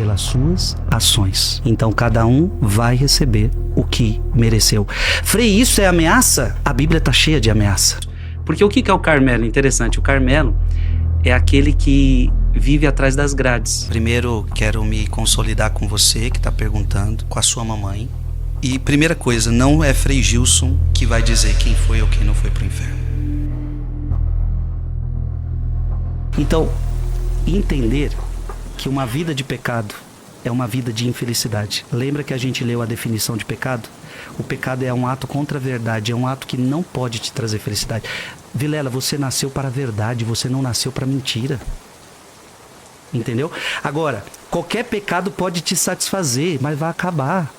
pelas suas ações. Então cada um vai receber o que mereceu. Frei, isso é ameaça? A Bíblia está cheia de ameaça. Porque o que é o Carmelo? Interessante, o Carmelo é aquele que vive atrás das grades. Primeiro, quero me consolidar com você que está perguntando, com a sua mamãe. E primeira coisa, não é Frei Gilson que vai dizer quem foi ou quem não foi para o inferno. Então, entender que uma vida de pecado é uma vida de infelicidade. Lembra que a gente leu a definição de pecado? O pecado é um ato contra a verdade, é um ato que não pode te trazer felicidade. Vilela, você nasceu para a verdade, você não nasceu para mentira. Entendeu? Agora, qualquer pecado pode te satisfazer, mas vai acabar.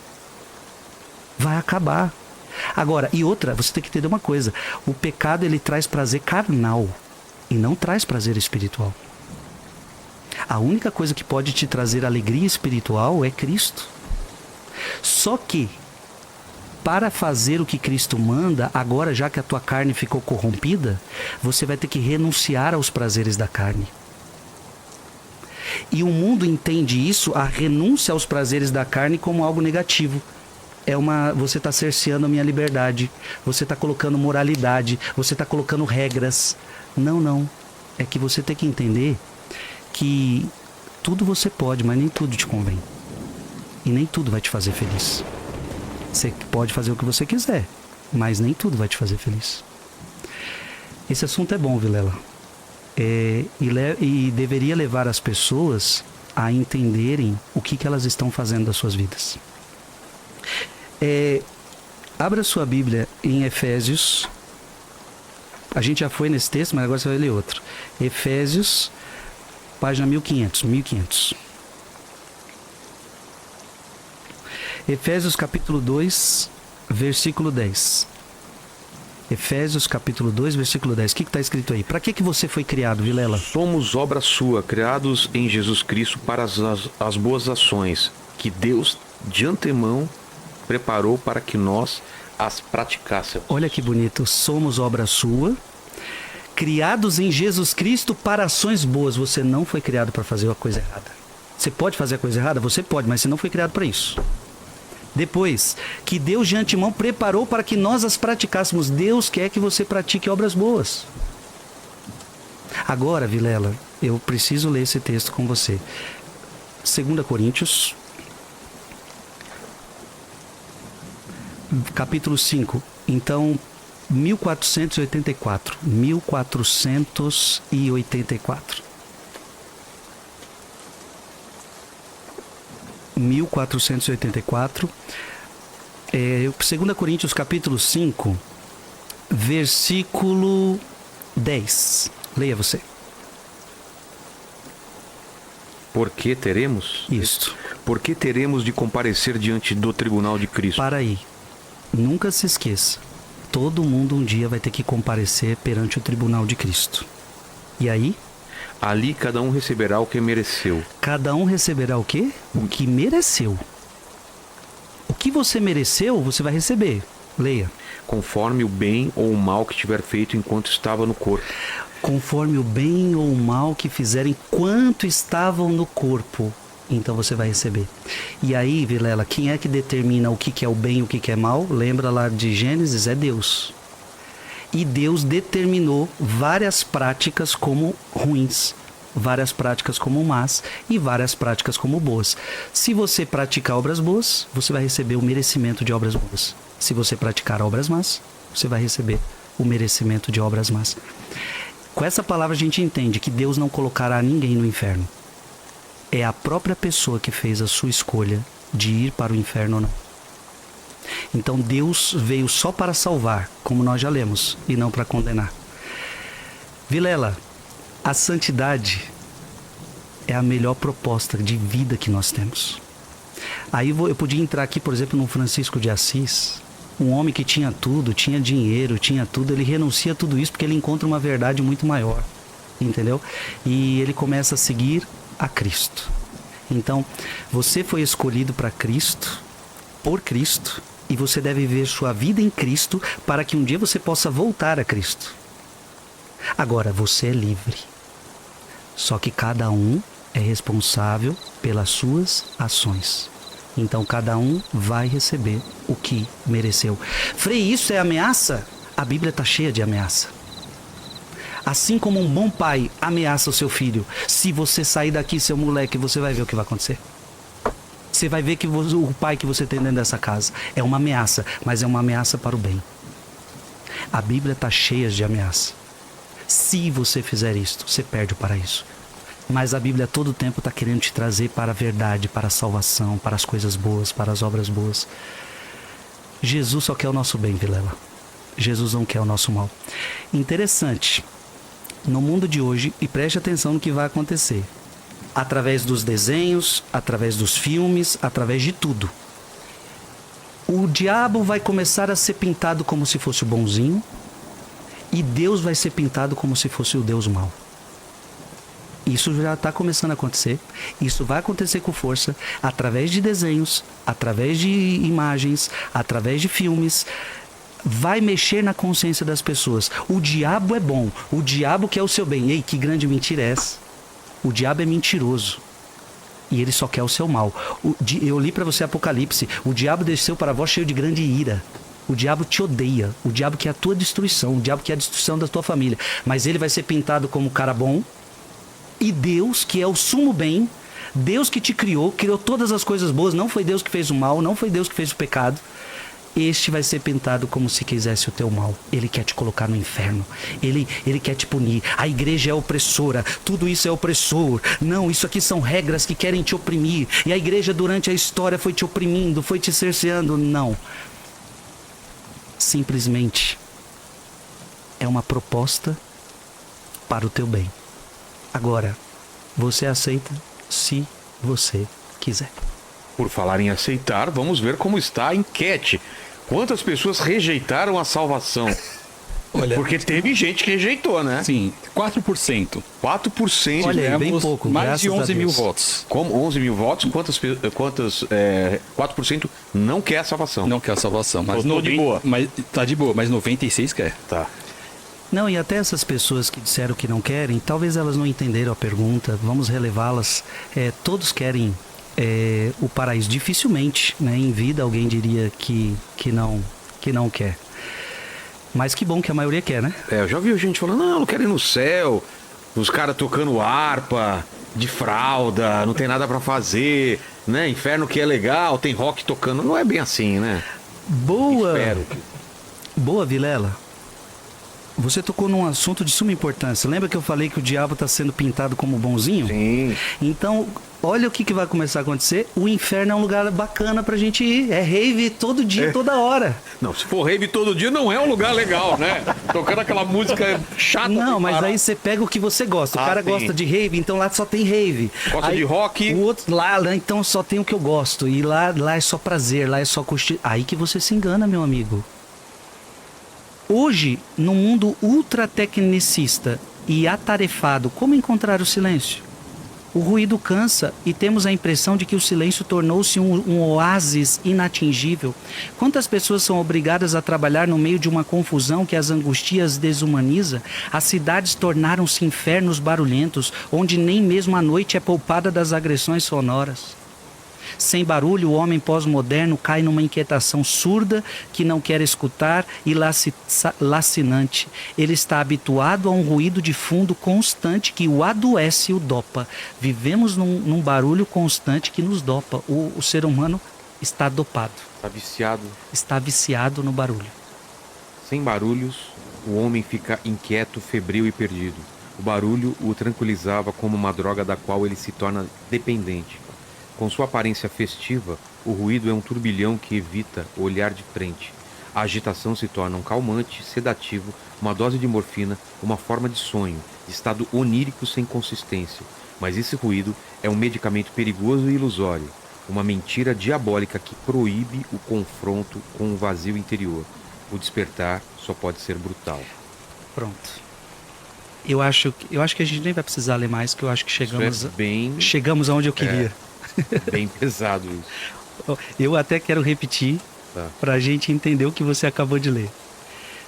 Vai acabar. Agora, e outra, você tem que entender uma coisa. O pecado, ele traz prazer carnal e não traz prazer espiritual. A única coisa que pode te trazer alegria espiritual é Cristo. Só que, para fazer o que Cristo manda, agora já que a tua carne ficou corrompida, você vai ter que renunciar aos prazeres da carne. E o mundo entende isso, a renúncia aos prazeres da carne, como algo negativo. Você está cerceando a minha liberdade, você está colocando moralidade, você está colocando regras. Não. É que você tem que entender que tudo você pode, mas nem tudo te convém. E nem tudo vai te fazer feliz. Você pode fazer o que você quiser, mas nem tudo vai te fazer feliz. Esse assunto é bom, Vilela. E deveria levar as pessoas a entenderem o que elas estão fazendo das suas vidas. Abra sua Bíblia em Efésios. A gente já foi nesse texto, mas agora você vai ler outro. Efésios, página 1500. Efésios capítulo 2, versículo 10. Efésios capítulo 2, versículo 10. O que está escrito aí? Para que você foi criado, Vilela? Somos obra sua, criados em Jesus Cristo para as boas ações, que Deus de antemão preparou para que nós as praticássemos. Olha que bonito. Somos obra sua, criados em Jesus Cristo para ações boas. Você não foi criado para fazer a coisa errada. Você pode fazer a coisa errada? Você pode, mas você não foi criado para isso. Depois, que Deus de antemão preparou para que nós as praticássemos. Deus quer que você pratique obras boas. Agora, Vilela, eu preciso ler esse texto com você. 2 Coríntios, capítulo 5. Então, 1484. 1484. 1484. 2 Coríntios capítulo 5, versículo 10. Leia você. Porque teremos? Isso. Porque teremos de comparecer diante do tribunal de Cristo. Para aí. Nunca se esqueça. Todo mundo um dia vai ter que comparecer perante o tribunal de Cristo. E aí? Ali cada um receberá o que mereceu. Cada um receberá o quê? O que mereceu. O que você mereceu, você vai receber. Leia. Conforme o bem ou o mal que tiver feito enquanto estava no corpo. Conforme o bem ou o mal que fizerem enquanto estavam no corpo. Então você vai receber. E aí, Vilela, quem é que determina o que é o bem e o que é mal? Lembra lá de Gênesis? É Deus. E Deus determinou várias práticas como ruins, várias práticas como más e várias práticas como boas. Se você praticar obras boas, você vai receber o merecimento de obras boas. Se você praticar obras más, você vai receber o merecimento de obras más. Com essa palavra a gente entende que Deus não colocará ninguém no inferno. É a própria pessoa que fez a sua escolha de ir para o inferno ou não. Então Deus veio só para salvar, como nós já lemos, e não para condenar. Vilela, a santidade é a melhor proposta de vida que nós temos. Aí eu podia entrar aqui, por exemplo, no Francisco de Assis, um homem que tinha tudo, tinha dinheiro, tinha tudo, ele renuncia a tudo isso porque ele encontra uma verdade muito maior, entendeu? E ele começa a seguir a Cristo. Então, você foi escolhido para Cristo, por Cristo, e você deve viver sua vida em Cristo para que um dia você possa voltar a Cristo. Agora, você é livre. Só que cada um é responsável pelas suas ações. Então cada um vai receber o que mereceu. Frei, isso é ameaça? A Bíblia está cheia de ameaça. Assim como um bom pai ameaça o seu filho, se você sair daqui, seu moleque, você vai ver o que vai acontecer. Você vai ver que o pai que você tem dentro dessa casa é uma ameaça, mas é uma ameaça para o bem. A Bíblia está cheia de ameaça. Se você fizer isto, você perde o paraíso. Mas a Bíblia todo o tempo está querendo te trazer para a verdade, para a salvação, para as coisas boas, para as obras boas. Jesus só quer o nosso bem, Vilela. Jesus não quer o nosso mal. Interessante, no mundo de hoje, e preste atenção no que vai acontecer, através dos desenhos, através dos filmes, através de tudo, o diabo vai começar a ser pintado como se fosse o bonzinho, e Deus vai ser pintado como se fosse o Deus mau. Isso já está começando a acontecer. Isso vai acontecer com força, através de desenhos, através de imagens, através de filmes. Vai mexer na consciência das pessoas. O diabo é bom, o diabo quer o seu bem. Ei, que grande mentira é essa? O diabo é mentiroso e ele só quer o seu mal. Eu li para você Apocalipse. O diabo desceu para vós cheio de grande ira. O diabo te odeia. O diabo quer a tua destruição. O diabo quer a destruição da tua família. Mas ele vai ser pintado como cara bom. E Deus, que é o sumo bem, Deus que te criou todas as coisas boas, não foi Deus que fez o mal, não foi Deus que fez o pecado. Este vai ser pintado como se quisesse o teu mal. Ele quer te colocar no inferno. Ele quer te punir. A igreja é opressora. Tudo isso é opressor. Não, isso aqui são regras que querem te oprimir. E a igreja durante a história foi te oprimindo, foi te cerceando. Não. Simplesmente é uma proposta para o teu bem. Agora, você aceita se você quiser. Por falar em aceitar, vamos ver como está a enquete. Quantas pessoas rejeitaram a salvação? Olha, porque teve gente que rejeitou, né? Sim, 4%. 4%. Olha, é bem Tivemos pouco, mais de graças a 11 mil Deus. votos. Como 11 mil votos, 4% não quer a salvação. Não quer a salvação. Mas Tô de boa. Mas, tá de boa, mas 96 quer. Tá. Não, e até essas pessoas que disseram que não querem, talvez elas não entenderam a pergunta, vamos relevá-las. Todos querem o paraíso. Dificilmente, né, em vida alguém diria que não quer. Mas que bom que a maioria quer, né? Eu já vi gente falando, não quero ir no céu. Os caras tocando harpa, de fralda, não tem nada pra fazer, né? Inferno que é legal, tem rock tocando. Não é bem assim, né? Boa! Espero. Boa, Vilela. Você tocou num assunto de suma importância. Lembra que eu falei que o diabo está sendo pintado como bonzinho? Sim. Então, olha o que vai começar a acontecer. O inferno é um lugar bacana pra gente ir. É rave todo dia, toda hora. Não, se for rave todo dia, não é um lugar legal, né? Tocando aquela música chata. Não, mas para. aí você pega o que você gosta. O cara sim. gosta de rave, então lá só tem rave. Gosta aí, de rock. O outro lá, então só tem o que eu gosto. E lá é só prazer, lá é só curtir. Aí que você se engana, meu amigo. Hoje, no mundo ultra tecnicista e atarefado, como encontrar o silêncio? O ruído cansa e temos a impressão de que o silêncio tornou-se um oásis inatingível. Quantas pessoas são obrigadas a trabalhar no meio de uma confusão que as angustia as desumaniza? As cidades tornaram-se infernos barulhentos, onde nem mesmo a noite é poupada das agressões sonoras. Sem barulho, o homem pós-moderno cai numa inquietação surda que não quer escutar e lacinante. Ele está habituado a um ruído de fundo constante que o adoece e o dopa. Vivemos num barulho constante que nos dopa. O ser humano está dopado. Tá viciado. Está viciado no barulho. Sem barulhos, o homem fica inquieto, febril e perdido. O barulho o tranquilizava como uma droga da qual ele se torna dependente. Com sua aparência festiva, o ruído é um turbilhão que evita olhar de frente. A agitação se torna um calmante, sedativo, uma dose de morfina, uma forma de sonho, estado onírico sem consistência. Mas esse ruído é um medicamento perigoso e ilusório, uma mentira diabólica que proíbe o confronto com o vazio interior. O despertar só pode ser brutal. Pronto. Eu acho que a gente nem vai precisar ler mais, que eu acho que chegamos aonde eu queria. Bem pesado isso. Eu até quero repetir para a gente entender o que você acabou de ler.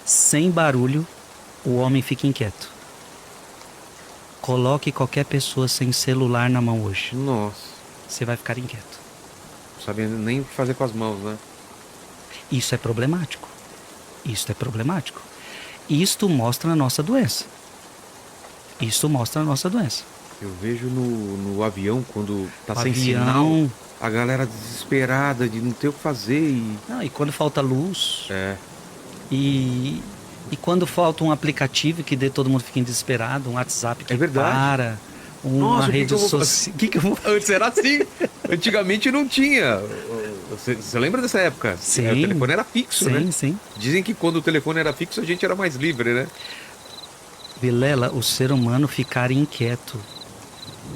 Sem barulho, o homem fica inquieto. Coloque qualquer pessoa sem celular na mão hoje. Nossa. Você vai ficar inquieto. Não sabia nem o que fazer com as mãos, né? Isso é problemático. Isso é problemático. Isto mostra a nossa doença. Isto mostra a nossa doença. Eu vejo no avião, quando tá O sem avião- sinal, a galera desesperada de não ter o que fazer e... Não, e quando falta luz, É, e quando falta um aplicativo que dê todo mundo fica desesperado, um WhatsApp que É verdade. para, uma Nossa, o que rede que eu vou social. O que que eu vou antes era assim. Antigamente não tinha. Você lembra dessa época? Sim. O telefone era fixo, né? Sim, sim. Dizem que quando o telefone era fixo a gente era mais livre, né? Vilela, o ser humano ficar inquieto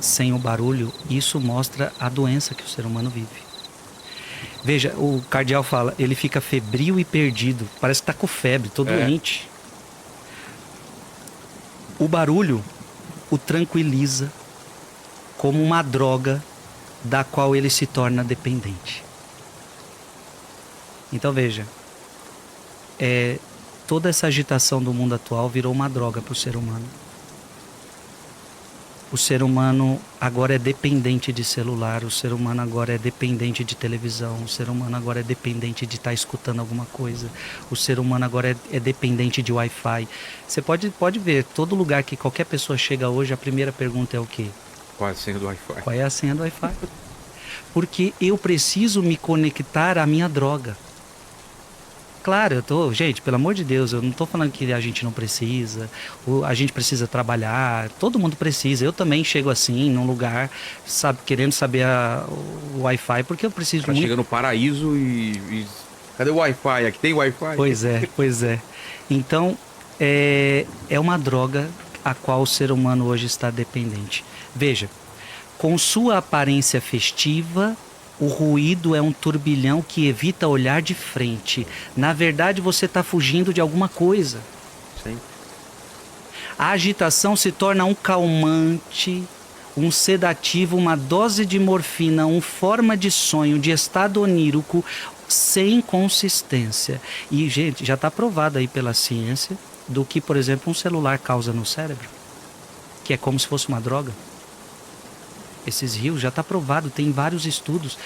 sem o barulho, isso mostra a doença que o ser humano vive. Veja, o cardeal fala, ele fica febril e perdido, parece que tá com febre, todo doente. O barulho o tranquiliza como uma droga da qual ele se torna dependente. Então veja, toda essa agitação do mundo atual virou uma droga para o ser humano. O ser humano agora é dependente de celular, o ser humano agora é dependente de televisão, o ser humano agora é dependente de estar escutando alguma coisa, o ser humano agora é dependente de Wi-Fi. Você pode ver, todo lugar que qualquer pessoa chega hoje, a primeira pergunta é o quê? Qual é a senha do Wi-Fi? Qual é a senha do Wi-Fi? Porque eu preciso me conectar à minha droga. Claro, gente, pelo amor de Deus, eu não estou falando que a gente não precisa, a gente precisa trabalhar, todo mundo precisa. Eu também chego assim, num lugar, querendo saber o Wi-Fi, porque eu preciso Pra muito. chega no paraíso e... Cadê o Wi-Fi? Aqui tem Wi-Fi? Pois é. Então, é uma droga a qual o ser humano hoje está dependente. Veja, com sua aparência festiva, o ruído é um turbilhão que evita olhar de frente. Na verdade, você está fugindo de alguma coisa. Sim. A agitação se torna um calmante, um sedativo, uma dose de morfina, uma forma de sonho, de estado onírico, sem consistência. E, gente, já está provado aí pela ciência do que, por exemplo, um celular causa no cérebro, que é como se fosse uma droga. Esses rios já está provado, tem vários estudos.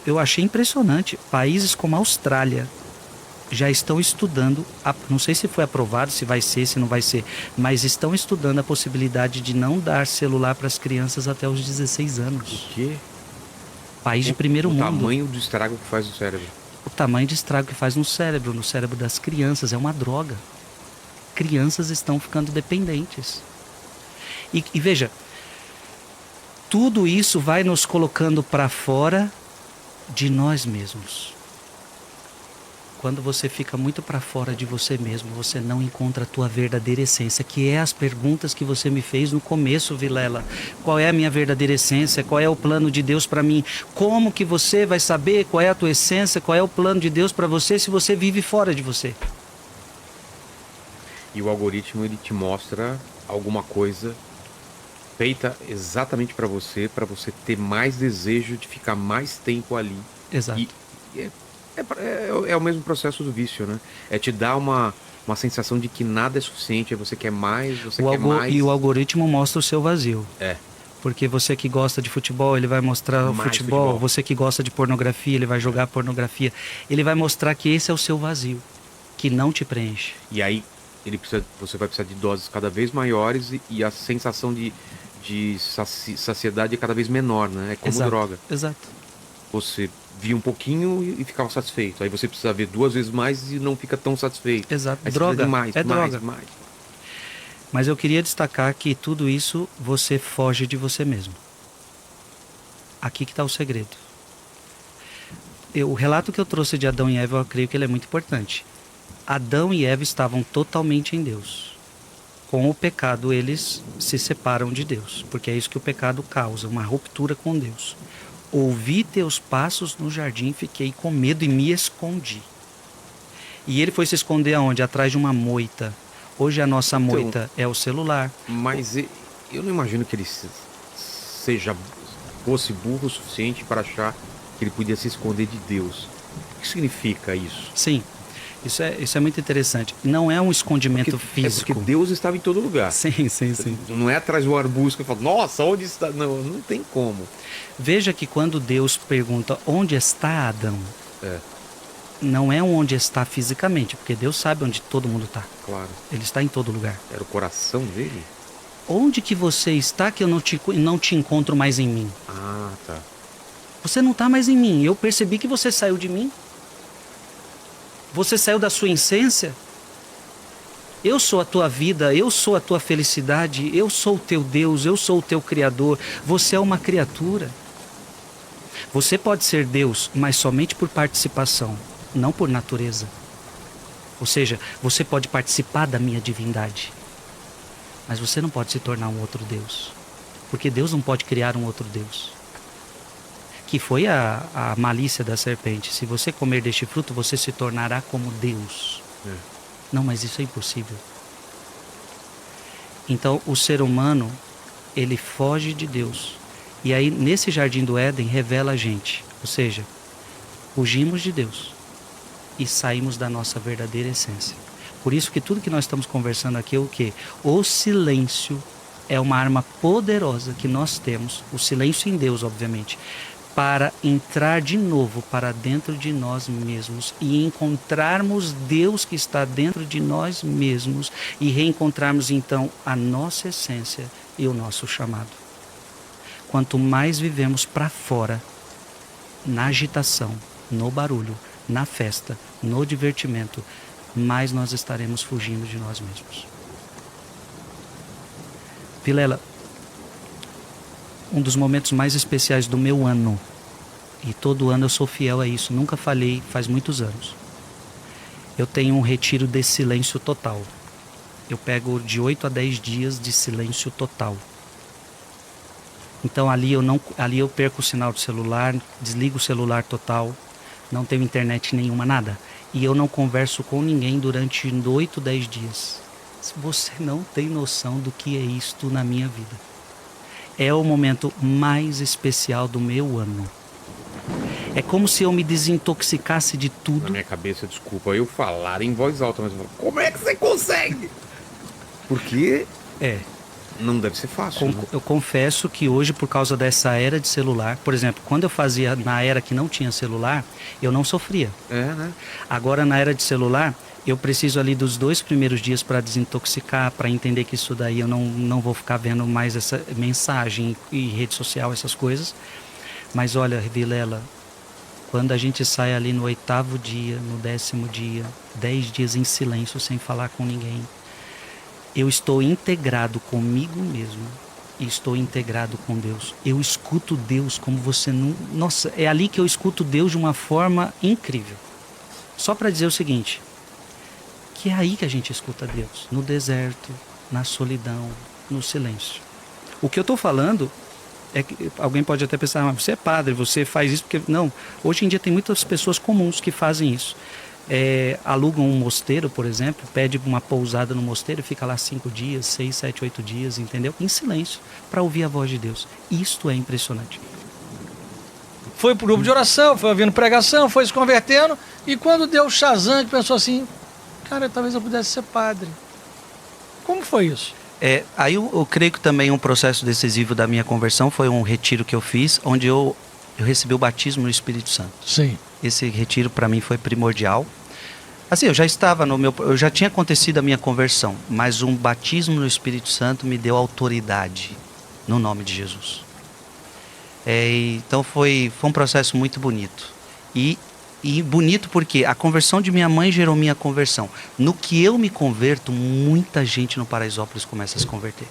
Eu achei impressionante. Países como a Austrália já estão estudando, não sei se foi aprovado, se vai ser, se não vai ser, mas estão estudando a possibilidade de não dar celular para as crianças até os 16 anos. O quê? País de primeiro mundo. O tamanho do estrago que faz no cérebro. O tamanho de estrago que faz no cérebro das crianças, é uma droga. Crianças estão ficando dependentes. E veja, tudo isso vai nos colocando para fora de nós mesmos. Quando você fica muito para fora de você mesmo, você não encontra a tua verdadeira essência, que é as perguntas que você me fez no começo, Vilela. Qual é a minha verdadeira essência? Qual é o plano de Deus para mim? Como que você vai saber qual é a tua essência? Qual é o plano de Deus para você se você vive fora de você? E o algoritmo, ele te mostra alguma coisa feita exatamente para você ter mais desejo de ficar mais tempo ali. Exato. E é o mesmo processo do vício, né? É te dar uma sensação de que nada é suficiente, aí você quer mais, mais. E o algoritmo mostra o seu vazio. É. Porque você que gosta de futebol, ele vai mostrar o futebol. Você que gosta de pornografia, ele vai jogar pornografia. Ele vai mostrar que esse é o seu vazio, que não te preenche. E aí você vai precisar de doses cada vez maiores e a sensação de saciedade é cada vez menor, né? É como Exato, droga. Exato. Você via um pouquinho e ficava satisfeito. Aí você precisa ver 2 vezes mais e não fica tão satisfeito. Exato. Aí Droga. De mais, é mais, droga. mais. Mas eu queria destacar que tudo isso você foge de você mesmo. Aqui que está o segredo. O relato que eu trouxe de Adão e Eva, eu creio que ele é muito importante. Adão e Eva estavam totalmente em Deus. Com o pecado, eles se separam de Deus, porque é isso que o pecado causa, uma ruptura com Deus. Ouvi teus passos no jardim, fiquei com medo e me escondi. E ele foi se esconder aonde? Atrás de uma moita. Hoje a nossa moita é o celular. Mas eu não imagino que ele fosse burro o suficiente para achar que ele podia se esconder de Deus. O que significa isso? Sim. Isso é muito interessante. Não é um escondimento físico. É porque Deus estava em todo lugar. Sim, sim, sim. Não é atrás do arbusto que eu falo, nossa, onde está? Não, não tem como. Veja que quando Deus pergunta onde está Adão, É, não é onde está fisicamente, porque Deus sabe onde todo mundo está. claro. Ele está em todo lugar. Era o coração dele? Onde que você está que eu não te encontro mais em mim? Ah, tá. Você não está mais em mim. Eu percebi que você saiu de mim. Você saiu da sua essência. Eu sou a tua vida, eu sou a tua felicidade, eu sou o teu Deus, eu sou o teu Criador. Você é uma criatura. Você pode ser Deus, mas somente por participação, não por natureza. Ou seja, você pode participar da minha divindade, mas você não pode se tornar um outro Deus. Porque Deus não pode criar um outro Deus. Que foi a malícia da serpente. Se você comer deste fruto, você se tornará como Deus. É. Não, mas isso é impossível. Então, o ser humano, ele foge de Deus. E aí, nesse jardim do Éden, revela a gente. Ou seja, fugimos de Deus e saímos da nossa verdadeira essência. Por isso que tudo que nós estamos conversando aqui é o quê? O silêncio é uma arma poderosa que nós temos, o silêncio em Deus, obviamente, para entrar de novo para dentro de nós mesmos e encontrarmos Deus que está dentro de nós mesmos e reencontrarmos então a nossa essência e o nosso chamado. Quanto mais vivemos para fora, na agitação, no barulho, na festa, no divertimento, mais nós estaremos fugindo de nós mesmos. Vilela, um dos momentos mais especiais do meu ano, e todo ano eu sou fiel a isso, nunca falhei, faz muitos anos. Eu tenho um retiro de silêncio total. Eu pego de 8 a 10 dias de silêncio total. Então ali eu perco o sinal do celular, desligo o celular total, não tenho internet nenhuma, nada. E eu não converso com ninguém durante 8, 10 dias. Você não tem noção do que é isto na minha vida. É o momento mais especial do meu ano. É como se eu me desintoxicasse de Na tudo. minha cabeça, desculpa eu falar em voz alta, mas eu falo, como é que você consegue? Porque não deve ser fácil. Né? Eu confesso que hoje, por causa dessa era de celular, por exemplo, quando eu fazia na era que não tinha celular, eu não sofria. É, né? Agora, na era de celular, eu preciso ali dos 2 primeiros dias para desintoxicar, para entender que isso daí eu não vou ficar vendo mais essa mensagem e rede social, essas coisas. Mas olha, Vilela, quando a gente sai ali no 8º dia, no 10º dia, 10 dias em silêncio, sem falar com ninguém, eu estou integrado comigo mesmo e estou integrado com Deus. Eu escuto Deus como você não... Nossa, é ali que eu escuto Deus de uma forma incrível. Só para dizer o seguinte, que é aí que a gente escuta Deus, no deserto, na solidão, no silêncio. O que eu estou falando é que alguém pode até pensar, mas você é padre, você faz isso porque... Não, hoje em dia tem muitas pessoas comuns que fazem isso. Alugam um mosteiro, por exemplo, pede uma pousada no mosteiro, fica lá 5 dias, 6, 7, 8 dias, entendeu? Em silêncio, para ouvir a voz de Deus. Isto é impressionante. Foi pro grupo de oração, foi ouvindo pregação, foi se convertendo, e quando deu o Shazam, que pensou assim, cara, talvez eu pudesse ser padre. Como foi isso? Aí eu creio que também um processo decisivo da minha conversão foi um retiro que eu fiz, onde eu recebi o batismo no Espírito Santo. Sim. Esse retiro para mim foi primordial. Assim, eu já tinha acontecido a minha conversão, mas um batismo no Espírito Santo me deu autoridade no nome de Jesus. Então foi um processo muito bonito. E bonito porque a conversão de minha mãe gerou minha conversão. No que eu me converto, muita gente no Paraisópolis começa a se converter.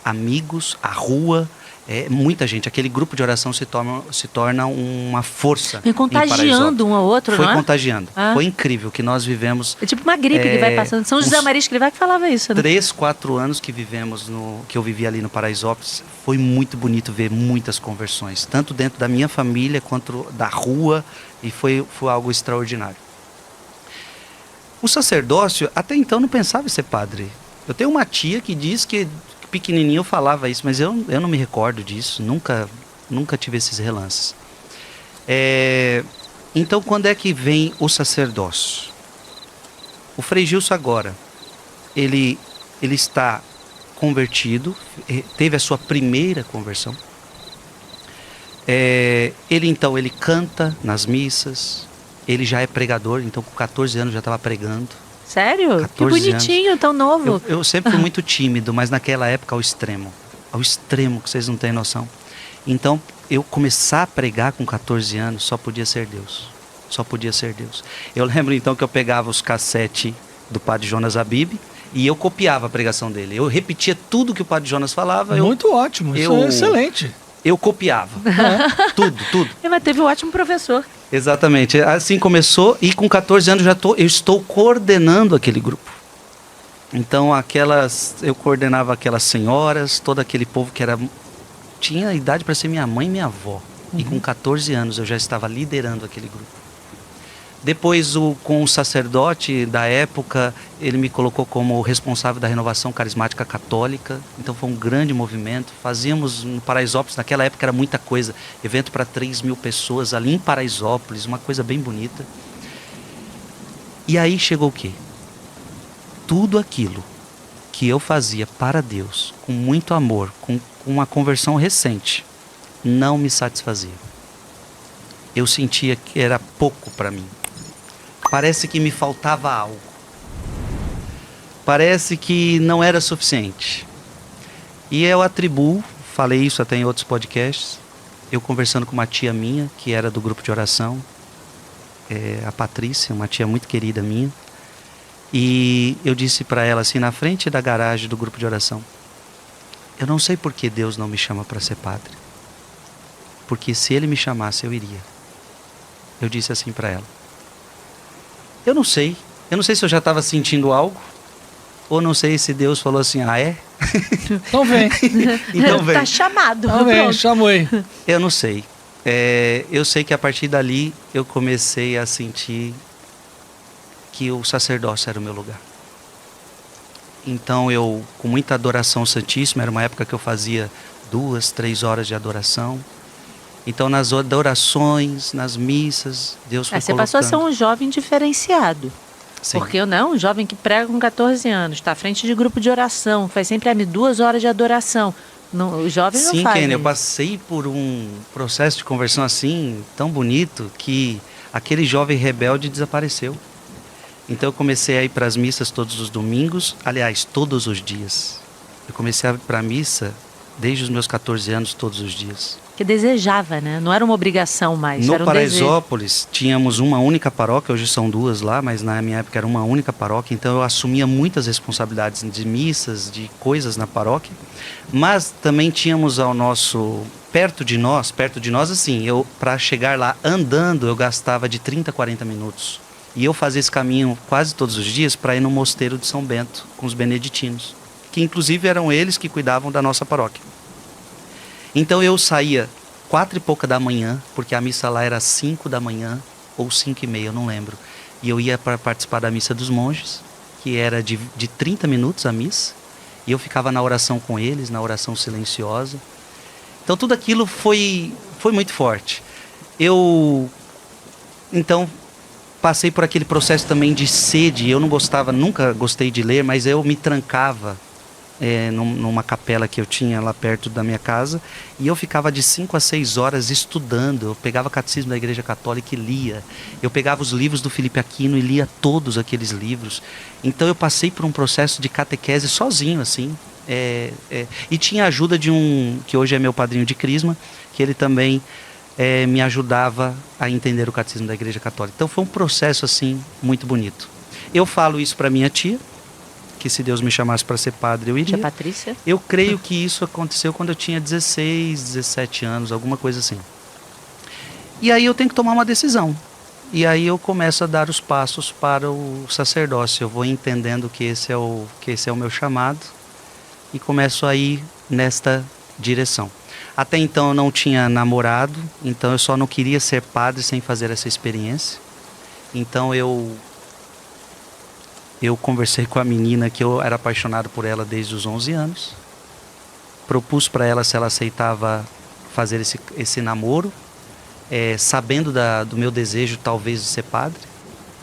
Amigos, a rua, muita gente. Aquele grupo de oração se torna uma força. E contagiando um ao outro, foi não é? Foi contagiando. Ah. Foi incrível que nós vivemos... É tipo uma gripe que vai passando. São José Maria Escrivá que falava isso, né? 3, 4 anos que eu vivi ali no Paraisópolis. Foi muito bonito ver muitas conversões. Tanto dentro da minha família, quanto da rua. E foi algo extraordinário. O sacerdócio, até então, não pensava em ser padre. Eu tenho uma tia que diz que pequenininho eu falava isso, mas eu não me recordo disso, nunca tive esses relances. Então, quando é que vem o sacerdócio? O Frei Gilson agora, ele está convertido, teve a sua primeira conversão. Ele canta nas missas, ele já é pregador, então com 14 anos já estava pregando. Sério? Que 14 bonitinho, tão novo. Eu sempre fui muito tímido, mas naquela época ao extremo que vocês não têm noção. Então, eu começar a pregar com 14 anos só podia ser Deus. Só podia ser Deus. Eu lembro então que eu pegava os cassetes do Padre Jonas Abib e eu copiava a pregação dele. Eu repetia tudo que o Padre Jonas falava. Muito ótimo, isso é excelente. Eu copiava. Tudo. Mas teve um ótimo professor. Exatamente. Assim começou e com 14 anos eu estou coordenando aquele grupo. Então eu coordenava aquelas senhoras, todo aquele povo que tinha idade para ser minha mãe e minha avó. E com 14 anos eu já estava liderando aquele grupo. Depois, com o sacerdote da época, ele me colocou como responsável da renovação carismática católica. Então foi um grande movimento. Fazíamos no Paraisópolis, naquela época era muita coisa. Evento para 3.000 pessoas ali em Paraisópolis, uma coisa bem bonita. E aí chegou o quê? Tudo aquilo que eu fazia para Deus, com muito amor, com uma conversão recente, não me satisfazia. Eu sentia que era pouco para mim. Parece que me faltava algo. Parece que não era suficiente. E eu atribuo, falei isso até em outros podcasts, eu conversando com uma tia minha, que era do grupo de oração, a Patrícia, uma tia muito querida minha, e eu disse para ela assim, na frente da garagem do grupo de oração, eu não sei por que Deus não me chama para ser padre. Porque se Ele me chamasse, eu iria. Eu disse assim para ela. Eu não sei se eu já estava sentindo algo, ou não sei se Deus falou assim, é? Então vem. Então vem. Tá chamado. Então vem, Pronto. chamou aí. Eu não sei. Eu sei que a partir dali eu comecei a sentir que o sacerdócio era o meu lugar. Então eu, com muita adoração santíssima, era uma época que eu fazia 2, 3 horas de adoração. Então nas adorações, nas missas, Deus foi Você passou a ser um jovem diferenciado. Sim. Porque eu não, um jovem que prega com 14 anos, está à frente de grupo de oração, faz sempre 2 horas de adoração. Não, o jovem não Sim, faz. Kenny, eu isso. passei por um processo de conversão assim, tão bonito, que aquele jovem rebelde desapareceu. Então eu comecei a ir para as missas todos os domingos, aliás, todos os dias. Eu comecei a ir para a missa desde os meus 14 anos, todos os dias. Que desejava, né? Não era uma obrigação mais, No era um desejo. Paraisópolis, tínhamos uma única paróquia, hoje são 2 lá, mas na minha época era uma única paróquia, então eu assumia muitas responsabilidades de missas, de coisas na paróquia, mas também tínhamos perto de nós assim, para chegar lá andando, eu gastava de 30 a 40 minutos. E eu fazia esse caminho quase todos os dias para ir no mosteiro de São Bento, com os beneditinos, que inclusive eram eles que cuidavam da nossa paróquia. Então eu saía 4 e pouca da manhã, porque a missa lá era 5 da manhã ou 5 e meia, eu não lembro. E eu ia para participar da missa dos monges, que era de 30 minutos a missa. E eu ficava na oração com eles, na oração silenciosa. Então tudo aquilo foi muito forte. Eu, então, passei por aquele processo também de sede. Eu nunca gostei de ler, mas eu me trancava numa capela que eu tinha lá perto da minha casa, e eu ficava de 5 a 6 horas estudando. Eu pegava catecismo da Igreja Católica e lia. Eu pegava os livros do Felipe Aquino e lia todos aqueles livros. Então eu passei por um processo de catequese sozinho, assim. E tinha a ajuda de que hoje é meu padrinho de crisma, que ele também me ajudava a entender o catecismo da Igreja Católica. Então foi um processo assim muito bonito. Eu falo isso para minha tia, que se Deus me chamasse para ser padre, eu iria. Tia Patrícia? Eu creio que isso aconteceu quando eu tinha 16, 17 anos, alguma coisa assim. E aí eu tenho que tomar uma decisão. E aí eu começo a dar os passos para o sacerdócio. Eu vou entendendo que esse é o meu chamado e começo a ir nesta direção. Até então eu não tinha namorado, então eu só não queria ser padre sem fazer essa experiência. Então eu conversei com a menina que eu era apaixonado por ela desde os 11 anos. Propus para ela se ela aceitava fazer esse namoro, sabendo do meu desejo talvez de ser padre.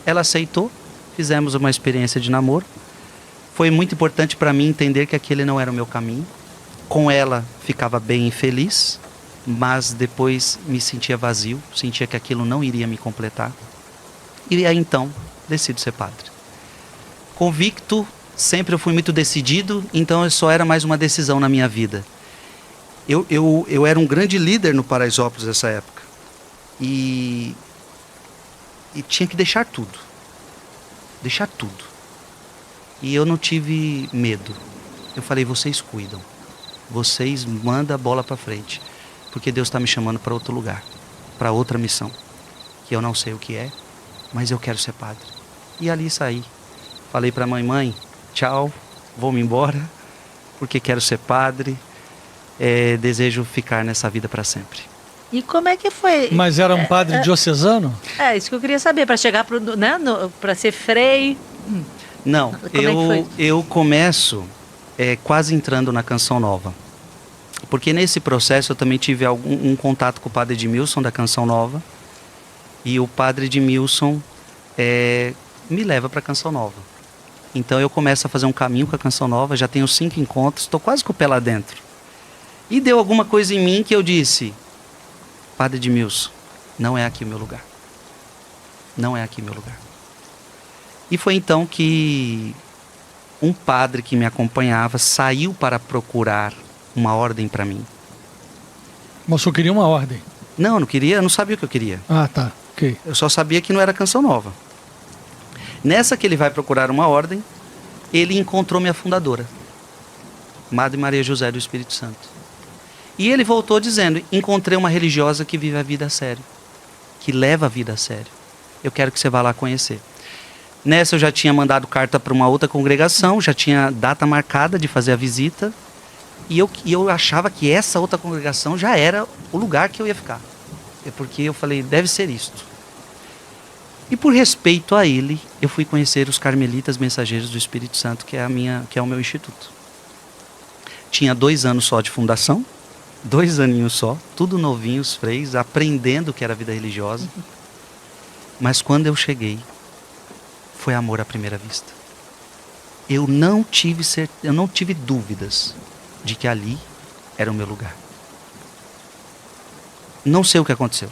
Ela aceitou, fizemos uma experiência de namoro. Foi muito importante para mim entender que aquele não era o meu caminho. Com ela ficava bem e feliz, mas depois me sentia vazio, sentia que aquilo não iria me completar. E aí então decido ser padre. Convicto, sempre eu fui muito decidido, então só era mais uma decisão na minha vida. Eu era um grande líder no Paraisópolis nessa época. E tinha que deixar tudo. Deixar tudo. E eu não tive medo. Eu falei, vocês cuidam. Vocês mandam a bola para frente. Porque Deus está me chamando para outro lugar. Para outra missão. Que eu não sei o que é, mas eu quero ser padre. E ali saí. Falei para a mãe, tchau, vou-me embora. Porque quero ser padre. Desejo ficar nessa vida para sempre. E como é que foi? Mas era um padre diocesano? É, isso que eu queria saber, para chegar para ser frei. Não, Como é que foi? eu começo quase entrando na Canção Nova. Porque nesse processo eu também tive um contato com o padre Edmilson da Canção Nova. E o padre Edmilson me leva para a Canção Nova. Então eu começo a fazer um caminho com a Canção Nova, já tenho 5 encontros, estou quase com o pé lá dentro. E deu alguma coisa em mim que eu disse, padre Edmilson, não é aqui o meu lugar. Não é aqui o meu lugar. E foi então que um padre que me acompanhava saiu para procurar uma ordem para mim. Mas eu queria uma ordem. Não, eu não queria, eu não sabia o que eu queria. Ah, tá. Ok. Eu só sabia que não era Canção Nova. Nessa que ele vai procurar uma ordem, ele encontrou minha fundadora, Madre Maria José do Espírito Santo. E ele voltou dizendo, encontrei uma religiosa que vive a vida a sério, que leva a vida a sério. Eu quero que você vá lá conhecer. Nessa eu já tinha mandado carta para uma outra congregação, já tinha data marcada de fazer a visita. E eu achava que essa outra congregação já era o lugar que eu ia ficar. Porque eu falei, deve ser isto. E por respeito a ele, eu fui conhecer os Carmelitas Mensageiros do Espírito Santo, que é o meu instituto. Tinha 2 anos só de fundação, 2 aninhos só, tudo novinhos, freis, aprendendo o que era a vida religiosa. Mas quando eu cheguei, foi amor à primeira vista. Eu não tive dúvidas de que ali era o meu lugar. Não sei o que aconteceu.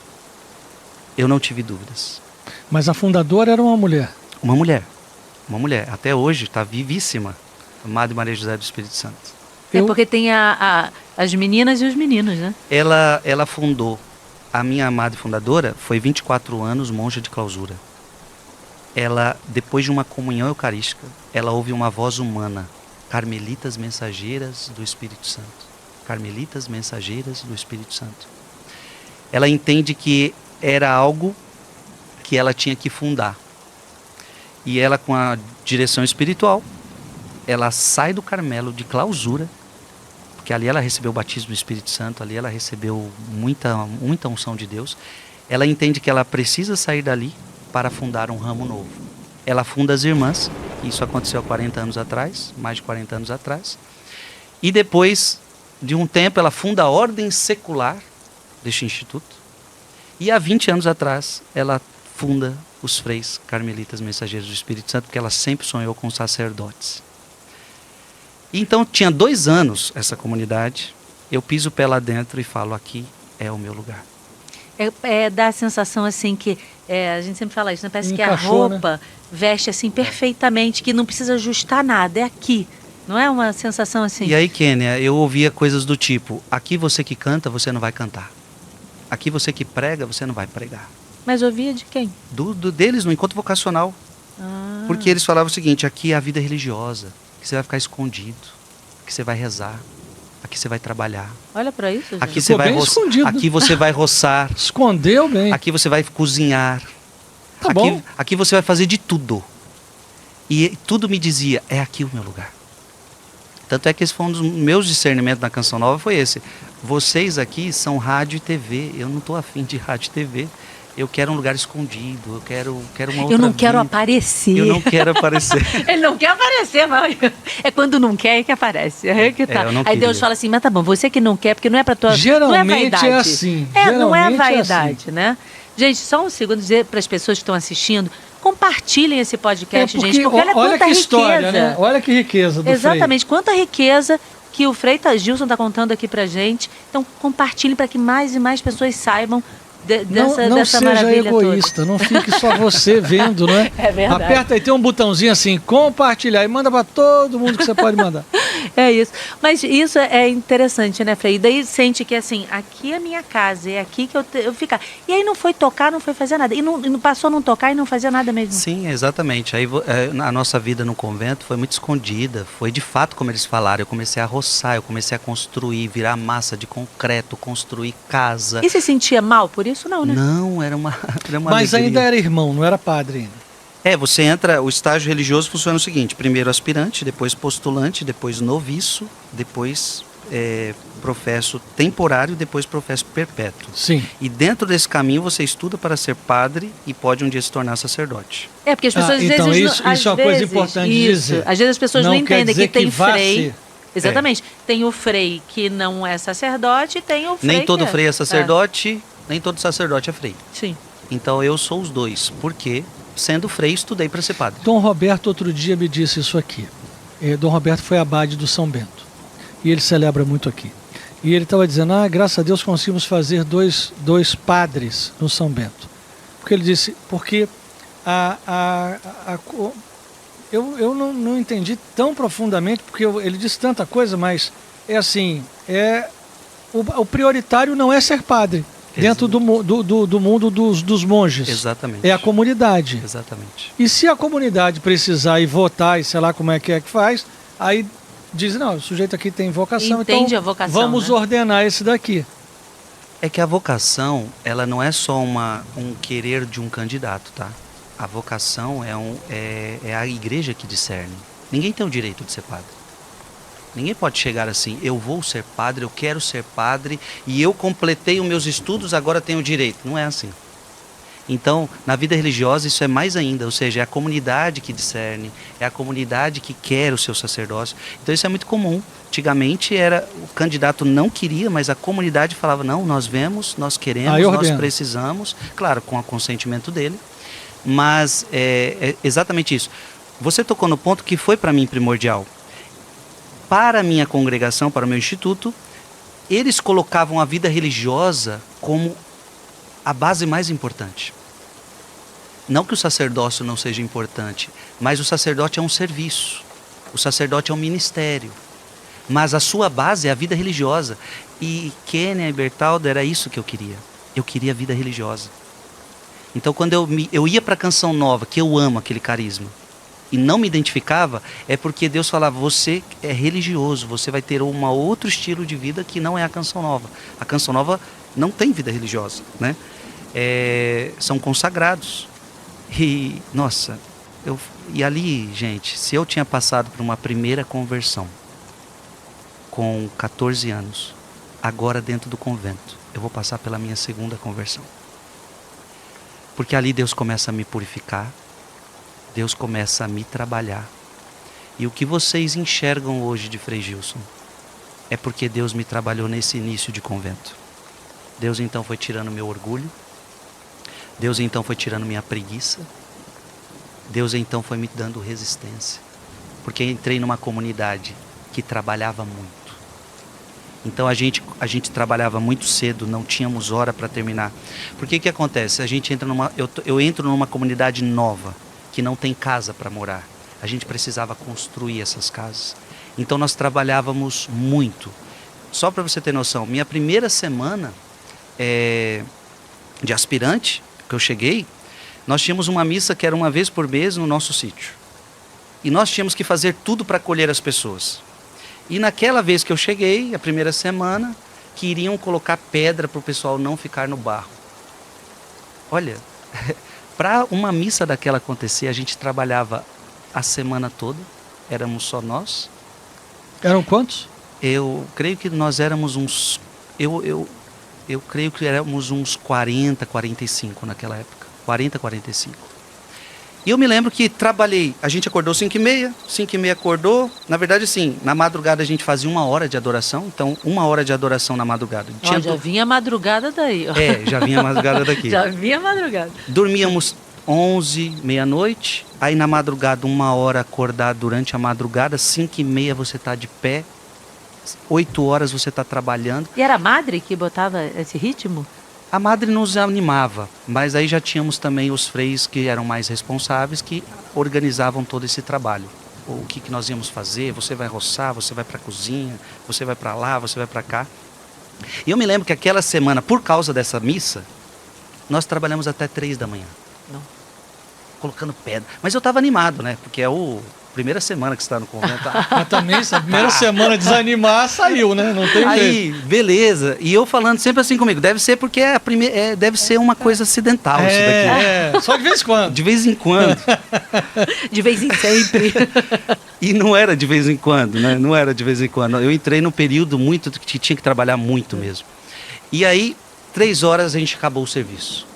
Eu não tive dúvidas. Mas a fundadora era uma mulher. Uma mulher. Até hoje está vivíssima. A Madre Maria José do Espírito Santo. É porque tem as meninas e os meninos, né? Ela fundou, a minha amada fundadora foi 24 anos monja de clausura. Ela, depois de uma comunhão eucarística, ela ouve uma voz humana. Carmelitas Mensageiras do Espírito Santo. Carmelitas Mensageiras do Espírito Santo. Ela entende que era algo que ela tinha que fundar. E ela, com a direção espiritual, ela sai do Carmelo de clausura, porque ali ela recebeu o batismo do Espírito Santo, ali ela recebeu muita unção de Deus. Ela entende que ela precisa sair dali para fundar um ramo novo. Ela funda as irmãs, isso aconteceu há 40 anos atrás, mais de 40 anos atrás. E depois de um tempo ela funda a ordem secular deste instituto. E há 20 anos atrás ela funda os freis Carmelitas Mensageiros do Espírito Santo, porque ela sempre sonhou com sacerdotes. Então tinha 2 anos essa comunidade, eu piso o pé lá dentro e falo, aqui é o meu lugar. Dá a sensação assim que, a gente sempre fala isso, né? Parece Encaixou, que a roupa veste assim perfeitamente, que não precisa ajustar nada, é aqui. Não é uma sensação assim? E aí, Kênia, eu ouvia coisas do tipo, aqui você que canta, você não vai cantar. Aqui você que prega, você não vai pregar. Mas ouvia de quem? Deles, no encontro vocacional. Ah. Porque eles falavam o seguinte, aqui é a vida religiosa, que você vai ficar escondido, que você vai rezar, aqui você vai trabalhar. Olha para isso, gente. Aqui você vai escondido. aqui você vai roçar, Escondeu bem. aqui você vai cozinhar. Tá bom. Aqui você vai fazer de tudo. E tudo me dizia, é aqui o meu lugar. Tanto é que esse foi um dos meus discernimentos na Canção Nova, foi esse. Vocês aqui são rádio e TV, eu não estou afim de rádio e TV. Eu quero um lugar escondido, eu quero uma outra Eu não quero vida. aparecer. Eu não quero aparecer. Ele não quer aparecer, mas é quando não quer que aparece. É que tá. eu não Aí Deus queria. fala assim, mas tá bom, você que não quer, porque não é pra tua... não é Geralmente vaidade. é assim. Não é Geralmente é vaidade, né? Gente, só um segundo dizer para as pessoas que estão assistindo, compartilhem esse podcast, porque, gente, porque olha olha quanta que história, riqueza. né? Olha que riqueza do Exatamente, quanta riqueza que o Freitas Gilson está contando aqui pra gente. Então, compartilhem para que mais e mais pessoas saibam dessa não seja maravilha egoísta, não fique só você vendo, não é? É verdade. Aperta aí, tem um botãozinho assim, compartilhar, e manda para todo mundo que você pode mandar. É isso. Mas isso é interessante, né, Frei? E daí sente que, assim, aqui é a minha casa, é aqui que eu ficar. E aí não foi tocar, não foi fazer nada. E não passou a não tocar e não fazer nada mesmo. Sim, exatamente. Aí a nossa vida no convento foi muito escondida. Foi de fato como eles falaram. Eu comecei a roçar, eu comecei a construir, virar massa de concreto, construir casa. E se sentia mal por isso, não, né? Não, era uma Mas alegria. ainda era irmão, não era padre ainda. Você entra, o estágio religioso funciona o seguinte: primeiro aspirante, depois postulante, depois noviço, depois professo temporário, depois professo perpétuo. Sim. E dentro desse caminho você estuda para ser padre e pode um dia se tornar sacerdote. É, porque as pessoas então às vezes... isso é uma coisa importante de dizer. Às vezes as pessoas não Não quer entendem dizer que tem que vá frei... ser. Exatamente. Tem o frei que não é sacerdote e tem o frei Nem todo que frei é sacerdote, nem todo sacerdote é frei. Sim. Então eu sou os dois, porque sendo frei estudei para ser padre. Dom Roberto outro dia me disse isso aqui. Dom Roberto foi abade do São Bento. E ele celebra muito aqui. E ele estava dizendo, graças a Deus conseguimos fazer dois padres no São Bento. Porque ele disse, porque eu não entendi tão profundamente, porque ele disse tanta coisa, mas é assim, o prioritário não é ser padre. Dentro do mundo dos monges. Exatamente. É a comunidade. Exatamente. E se a comunidade precisar ir votar e sei lá como é que faz, aí diz, não, o sujeito aqui tem vocação, Entende então a vocação, vamos né? ordenar esse daqui. É que a vocação, ela não é só um querer de um candidato, tá? A vocação é a igreja que discerne. Ninguém tem o direito de ser padre. Ninguém pode chegar assim, eu vou ser padre, eu quero ser padre e eu completei os meus estudos, agora tenho o direito. Não é assim. Então, na vida religiosa isso é mais ainda, ou seja, é a comunidade que discerne, é a comunidade que quer o seu sacerdócio. Então isso é muito comum. Antigamente o candidato não queria, mas a comunidade falava, não, nós vemos, nós queremos, nós precisamos, claro, com o consentimento dele, mas é exatamente isso. Você tocou no ponto que foi para mim primordial. Para a minha congregação, para o meu instituto, eles colocavam a vida religiosa como a base mais importante. Não que o sacerdócio não seja importante, mas o sacerdote é um serviço. O sacerdote é um ministério. Mas a sua base é a vida religiosa. E Kênia e Bertaldo, era isso que eu queria. Eu queria a vida religiosa. Então quando eu ia para a Canção Nova, que eu amo aquele carisma, e não me identificava, é porque Deus falava, você é religioso, você vai ter um outro estilo de vida que não é a Canção Nova. A Canção Nova não tem vida religiosa, né? São consagrados. E, nossa, e ali, gente, se eu tinha passado por uma primeira conversão com 14 anos, agora dentro do convento, eu vou passar pela minha segunda conversão. Porque ali Deus começa a me purificar, Deus começa a me trabalhar. E o que vocês enxergam hoje de Frei Gilson é porque Deus me trabalhou nesse início de convento. Deus então foi tirando meu orgulho. Deus então foi tirando minha preguiça. Deus então foi me dando resistência. Porque entrei numa comunidade que trabalhava muito. Então a gente trabalhava muito cedo, não tínhamos hora para terminar. Porque que acontece? A gente entra eu entro numa comunidade nova, que não tem casa para morar. A gente precisava construir essas casas. Então nós trabalhávamos muito. Só para você ter noção, minha primeira semana de aspirante, que eu cheguei, nós tínhamos uma missa que era uma vez por mês no nosso sítio. E nós tínhamos que fazer tudo para acolher as pessoas. E naquela vez que eu cheguei, a primeira semana, queriam colocar pedra para o pessoal não ficar no barro. Olha, para uma missa daquela acontecer, a gente trabalhava a semana toda, éramos só nós. Eram quantos? Eu creio que nós éramos uns... Eu creio que éramos uns 40, 45 naquela época. 40, 45. E eu me lembro que trabalhei, a gente acordou 5h30, 5h30 acordou. Na verdade, sim, na madrugada a gente fazia 1 hora de adoração. Então, 1 hora de adoração na madrugada. Já vinha a madrugada daí. Já vinha a madrugada daqui. Já vinha a madrugada. Dormíamos 11, meia-noite. Aí na madrugada, 1 hora acordar durante a madrugada. 5h30 você está de pé. 8 horas você está trabalhando. E era a madre que botava esse ritmo? A madre nos animava, mas aí já tínhamos também os freios que eram mais responsáveis, que organizavam todo esse trabalho. O que nós íamos fazer, você vai roçar, você vai para a cozinha, você vai para lá, você vai para cá. E eu me lembro que aquela semana, por causa dessa missa, nós trabalhamos até 3 da manhã. Não. Colocando pedra. Mas eu estava animado, né? Porque é a primeira semana que você está no convento. Mas também, essa primeira semana desanimar, saiu, né? Não tem jeito. Aí, beleza. E eu falando sempre assim comigo, deve ser porque deve ser uma coisa acidental isso daqui. Só de vez em quando. De vez em quando. De vez em sempre. E não era de vez em quando, né? Não era de vez em quando. Eu entrei num período muito que tinha que trabalhar muito mesmo. E aí, 3 horas a gente acabou o serviço.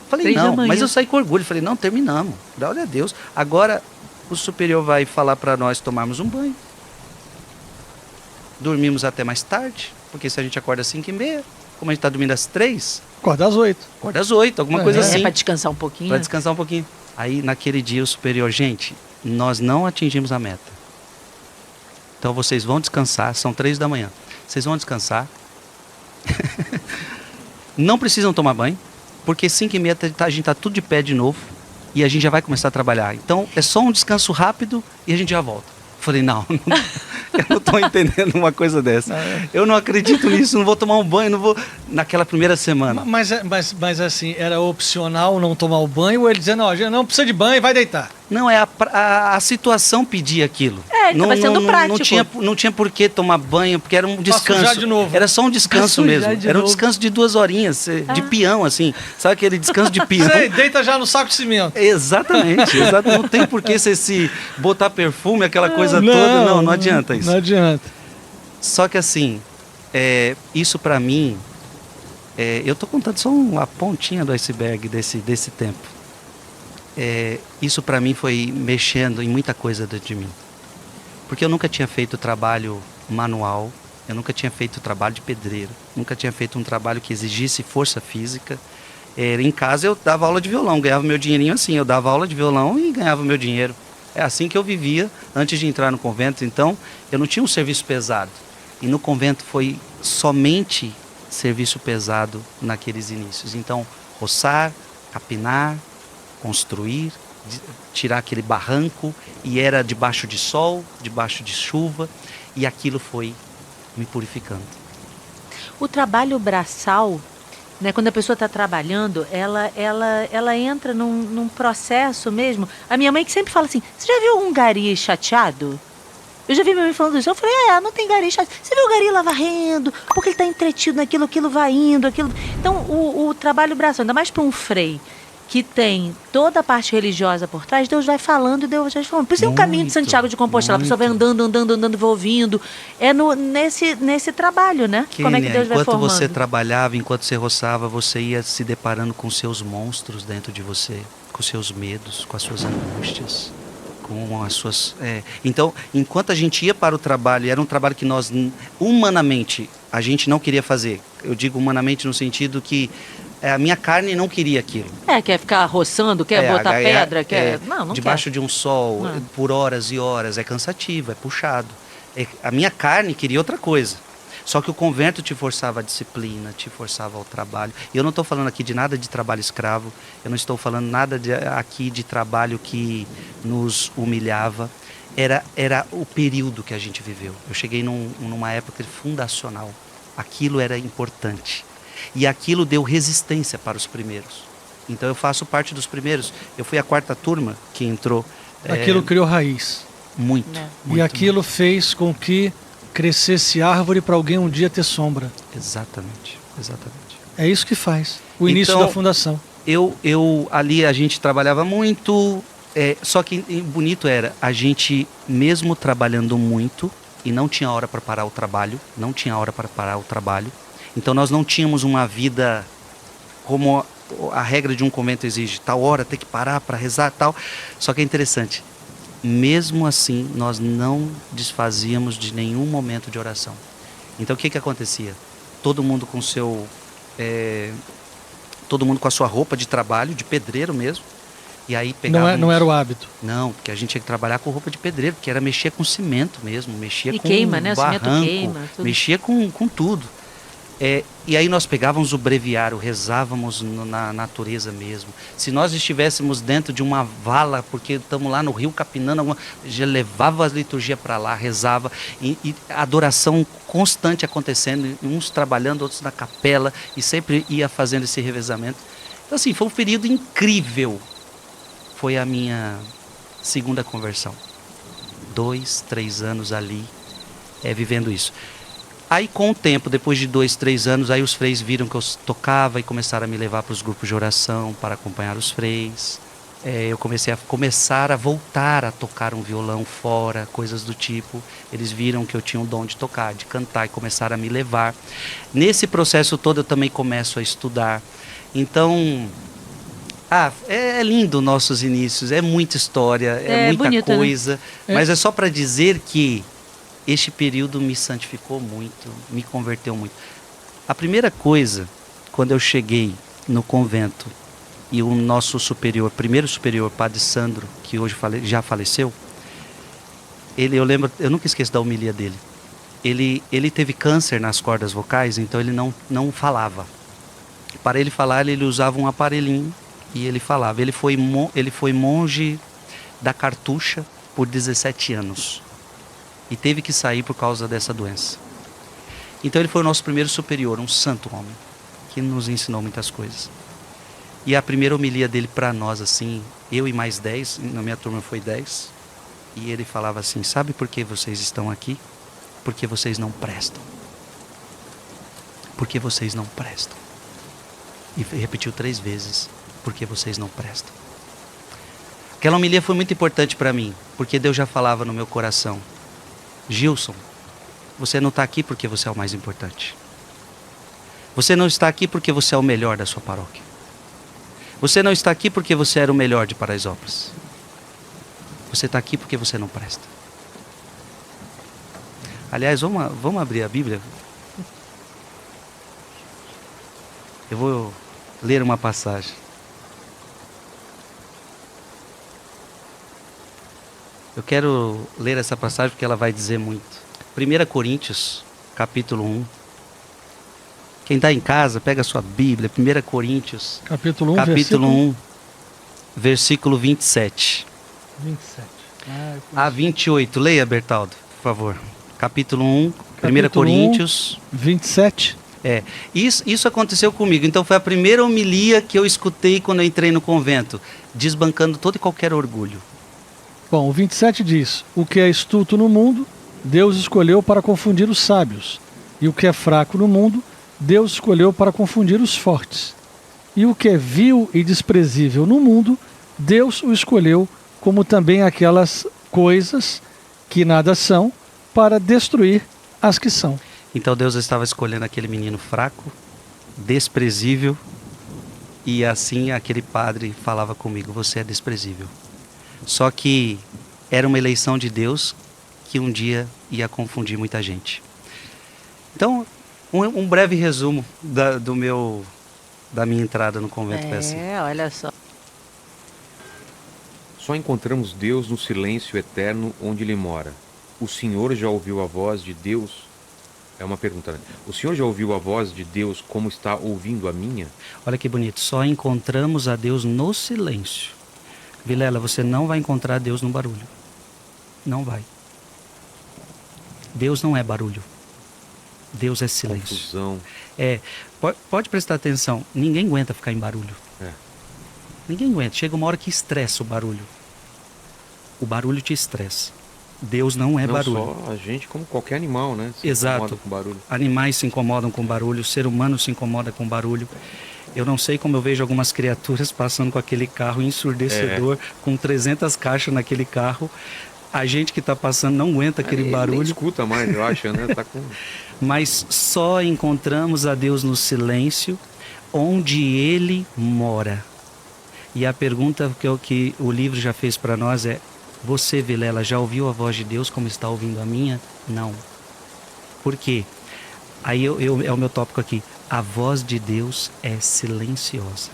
Falei, 3 da não, manhã. mas eu saí com orgulho. Falei, não, terminamos. Glória a Deus. Agora o superior vai falar para nós tomarmos um banho. Dormimos até mais tarde, porque se a gente acorda às 5h30, como a gente está dormindo às 3, Acordar às 8. acorda às 8, alguma coisa assim. Para descansar um pouquinho. Para descansar um pouquinho. Aí naquele dia o superior, gente, nós não atingimos a meta. Então vocês vão descansar, são 3 da manhã. Vocês vão descansar. Não precisam tomar banho, porque 5h30 a gente está tudo de pé de novo e a gente já vai começar a trabalhar. Então é só um descanso rápido e a gente já volta. Falei, não, eu não estou entendendo uma coisa dessa. Eu não acredito nisso, não vou tomar um banho, não vou. Naquela primeira semana. Mas assim, era opcional não tomar o banho ou ele dizendo, não, a gente não precisa de banho e vai deitar? Não, a situação pedia aquilo. Ele estava sendo prático. Não tinha por que tomar banho, porque era um descanso. sujar de novo. Era só um descanso Pra sujar mesmo. de Era um novo. descanso de 2 horinhas, de peão, assim. Sabe aquele descanso de peão? Sei, deita já no saco de cimento. Exatamente. Não tem por que você se botar perfume, aquela coisa toda. Não adianta isso. Não adianta. Só que assim, isso pra mim, eu tô contando só a pontinha do iceberg desse tempo. Isso pra mim foi mexendo em muita coisa dentro de mim. Porque eu nunca tinha feito trabalho manual, eu nunca tinha feito trabalho de pedreiro, nunca tinha feito um trabalho que exigisse força física. Em casa eu dava aula de violão, ganhava meu dinheirinho assim, eu dava aula de violão e ganhava meu dinheiro. É assim que eu vivia antes de entrar no convento, então eu não tinha um serviço pesado. E no convento foi somente serviço pesado naqueles inícios. Então, roçar, capinar, construir, tirar aquele barranco, e era debaixo de sol, debaixo de chuva, e aquilo foi me purificando. O trabalho braçal, né, quando a pessoa está trabalhando, ela entra num processo mesmo. A minha mãe que sempre fala assim, você já viu um gari chateado? Eu já vi minha mãe falando isso. Eu falei, não tem gari chateado. Você viu o gari lá varrendo? Porque ele está entretido naquilo, aquilo vai indo, aquilo... Então, o trabalho braçal, ainda mais para um frei, que tem toda a parte religiosa por trás, Deus vai falando e Deus vai falando. Por isso é o caminho de Santiago de Compostela. A pessoa vai andando, vai ouvindo. É nesse trabalho, né? Kénia, como é que Deus vai enquanto formando. você trabalhava, enquanto você roçava, você ia se deparando com seus monstros dentro de você, com seus medos, com as suas angústias, com as suas... Então, enquanto a gente ia para o trabalho, era um trabalho que nós, humanamente, a gente não queria fazer. Eu digo humanamente no sentido que a minha carne não queria aquilo. Quer ficar roçando, quer botar pedra, quer... Não debaixo quer. de um sol, por horas e horas, é cansativo, é puxado. A minha carne queria outra coisa. Só que o convento te forçava a disciplina, te forçava ao trabalho. E eu não estou falando aqui de nada de trabalho escravo, eu não estou falando nada aqui de trabalho que nos humilhava. Era o período que a gente viveu. Eu cheguei numa época fundacional. Aquilo era importante. E aquilo deu resistência para os primeiros. Então eu faço parte dos primeiros. Eu fui a 4ª turma que entrou. Aquilo criou raiz. Muito. E aquilo fez com que crescesse árvore para alguém um dia ter sombra. Exatamente. É isso que faz. O início da fundação. Ali a gente trabalhava muito. Só que bonito era, a gente mesmo trabalhando muito, e não tinha hora para parar o trabalho, Então nós não tínhamos uma vida como a regra de um convento exige, tal hora tem que parar para rezar, tal. Só que é interessante, mesmo assim nós não desfazíamos de nenhum momento de oração. Então o que acontecia? Todo mundo com todo mundo com a sua roupa de trabalho, de pedreiro mesmo, E aí pegávamos... Não era o hábito. Não, porque a gente tinha que trabalhar com roupa de pedreiro, porque era mexer com cimento mesmo, mexia E com queima, né? O barranco, cimento queima, tudo. mexia com tudo. E aí nós pegávamos o breviário, rezávamos na natureza mesmo. Se nós estivéssemos dentro de uma vala, porque estamos lá no rio Capinando, já levava as liturgias para lá, rezava, e adoração constante acontecendo, uns trabalhando, outros na capela, e sempre ia fazendo esse revezamento. Então assim, foi um período incrível. Foi a minha segunda conversão. 2, 3 anos ali, vivendo isso. Aí com o tempo, depois de 2, 3 anos, aí os freis viram que eu tocava e começaram a me levar para os grupos de oração para acompanhar os freis. Eu comecei a voltar a tocar um violão fora, coisas do tipo. Eles viram que eu tinha um dom de tocar, de cantar e começaram a me levar. Nesse processo todo eu também começo a estudar. Então... é lindo nossos inícios, é muita história, é muita bonito, coisa, né? mas é só para dizer que este período me santificou muito, me converteu muito. A primeira coisa, quando eu cheguei no convento e o nosso superior, primeiro superior, Padre Sandro, que hoje já faleceu, eu nunca esqueço da homilia dele. Ele teve câncer nas cordas vocais, então ele não falava. Para ele falar, ele usava um aparelhinho. E ele falava, ele foi monge da Cartucha por 17 anos. E teve que sair por causa dessa doença. Então ele foi o nosso primeiro superior, um santo homem, que nos ensinou muitas coisas. E a primeira homilia dele para nós, assim, eu e mais 10, na minha turma foi 10. E ele falava assim, sabe por que vocês estão aqui? Porque vocês não prestam. Porque vocês não prestam. E repetiu 3 vezes. Porque vocês não prestam. Aquela homilia foi muito importante para mim, porque Deus já falava no meu coração, Gilson, você não está aqui porque você é o mais importante. Você não está aqui porque você é o melhor da sua paróquia. Você não está aqui porque você era o melhor de Paraisópolis. Você está aqui porque você não presta. Aliás, vamos abrir a Bíblia? Eu vou ler uma passagem. Eu quero ler essa passagem porque ela vai dizer muito. 1 Coríntios, capítulo 1. Quem está em casa, pega a sua Bíblia. 1 Coríntios, Capítulo 1, capítulo 1, versículo 27. 27. A 28. Leia, Bertaldo, por favor. Capítulo 1, 1 Capítulo Coríntios. 27. Isso aconteceu comigo. Então foi a primeira homilia que eu escutei quando eu entrei no convento, desbancando todo e qualquer orgulho. Bom, o 27 diz, o que é estulto no mundo, Deus escolheu para confundir os sábios. E o que é fraco no mundo, Deus escolheu para confundir os fortes. E o que é vil e desprezível no mundo, Deus o escolheu como também aquelas coisas que nada são, para destruir as que são. Então Deus estava escolhendo aquele menino fraco, desprezível, e assim aquele padre falava comigo, você é desprezível. Só que era uma eleição de Deus que um dia ia confundir muita gente. Então, um breve resumo da minha entrada no convento foi assim. Olha só. Só encontramos Deus no silêncio eterno onde Ele mora. O Senhor já ouviu a voz de Deus? É uma pergunta, né? O Senhor já ouviu a voz de Deus como está ouvindo a minha? Olha que bonito, só encontramos a Deus no silêncio. Vilela, você não vai encontrar Deus no barulho. Não vai. Deus não é barulho. Deus é silêncio. Confusão. Pode prestar atenção. Ninguém aguenta ficar em barulho. Ninguém aguenta. Chega uma hora que estressa o barulho. O barulho te estressa. Deus não é barulho. Não só a gente, como qualquer animal, né? Exato. Incomoda com barulho. Animais se incomodam com barulho. O ser humano se incomoda com barulho. Eu não sei como eu vejo algumas criaturas passando com aquele carro ensurdecedor, com 300 caixas naquele carro. A gente que está passando não aguenta aquele barulho. Nem escuta mais, eu acho, né? Tá com... Mas só encontramos a Deus no silêncio, onde Ele mora. E a pergunta que o livro já fez para nós é: você, Vilela, já ouviu a voz de Deus como está ouvindo a minha? Não. Por quê? Aí é o meu tópico aqui. A voz de Deus é silenciosa.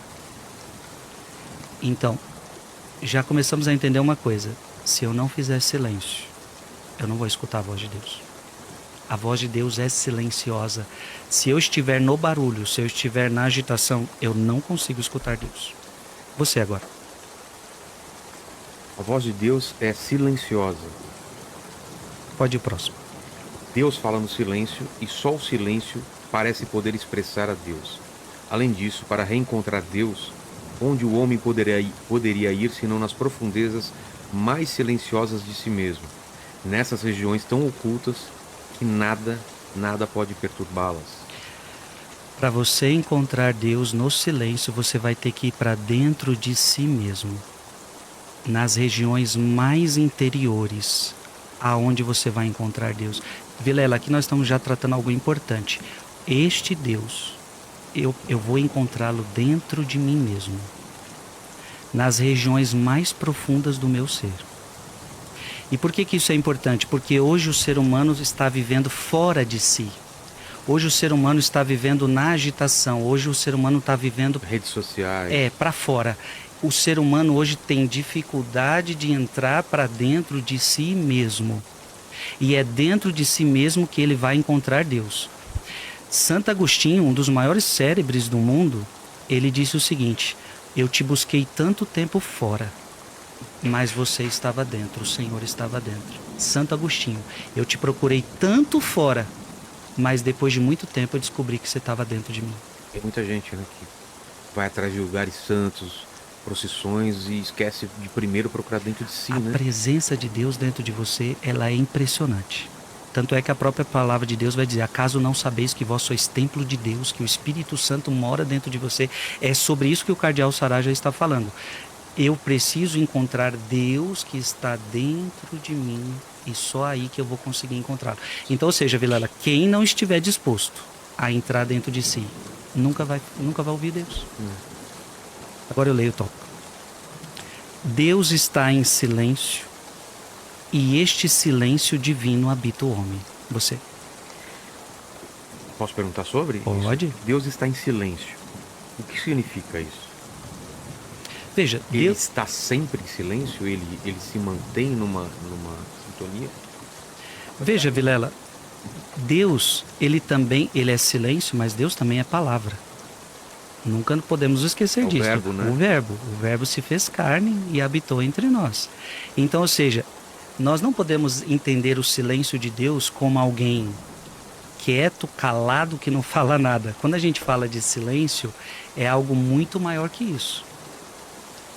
Então, já começamos a entender uma coisa. Se eu não fizer silêncio, eu não vou escutar a voz de Deus. A voz de Deus é silenciosa. Se eu estiver no barulho, se eu estiver na agitação, eu não consigo escutar Deus. Você agora. A voz de Deus é silenciosa. Pode ir próximo. Deus fala no silêncio e só o silêncio parece poder expressar a Deus. Além disso, para reencontrar Deus, onde o homem poderia ir senão nas profundezas mais silenciosas de si mesmo, nessas regiões tão ocultas que nada pode perturbá-las. Para você encontrar Deus no silêncio, você vai ter que ir para dentro de si mesmo, nas regiões mais interiores, aonde você vai encontrar Deus. Vilela, aqui nós estamos já tratando algo importante. Este Deus, eu vou encontrá-lo dentro de mim mesmo, nas regiões mais profundas do meu ser. E por que isso é importante? Porque hoje o ser humano está vivendo fora de si. Hoje o ser humano está vivendo na agitação. Hoje o ser humano está vivendo... Redes sociais. Para fora. O ser humano hoje tem dificuldade de entrar para dentro de si mesmo. E é dentro de si mesmo que ele vai encontrar Deus. Santo Agostinho, um dos maiores célebres do mundo, ele disse o seguinte: eu te busquei tanto tempo fora, mas você estava dentro, o Senhor estava dentro. Santo Agostinho, eu te procurei tanto fora, mas depois de muito tempo eu descobri que você estava dentro de mim. Tem muita gente, né, que vai atrás de lugares santos, procissões, e esquece de primeiro procurar dentro de si, A né? presença de Deus dentro de você, ela é impressionante. Tanto é que a própria palavra de Deus vai dizer: acaso não sabeis que vós sois templo de Deus, que o Espírito Santo mora dentro de você? É sobre isso que o cardeal Sará já está falando. Eu preciso encontrar Deus que está dentro de mim, e só aí que eu vou conseguir encontrá-lo. Então, ou seja, Vilela, quem não estiver disposto a entrar dentro de si, nunca vai ouvir Deus. Agora eu leio o tópico. Deus está em silêncio, e este silêncio divino habita o homem. Você? Posso perguntar sobre? Pode. Isso? Deus está em silêncio. O que significa isso? Veja, Ele Deus... está sempre em silêncio? Ele se mantém numa sintonia? Veja, Vilela, Deus, ele é silêncio, mas Deus também é palavra. Nunca podemos esquecer disso. Verbo, né? O verbo se fez carne e habitou entre nós. Então, ou seja, nós não podemos entender o silêncio de Deus como alguém quieto, calado, que não fala nada. Quando a gente fala de silêncio, é algo muito maior que isso.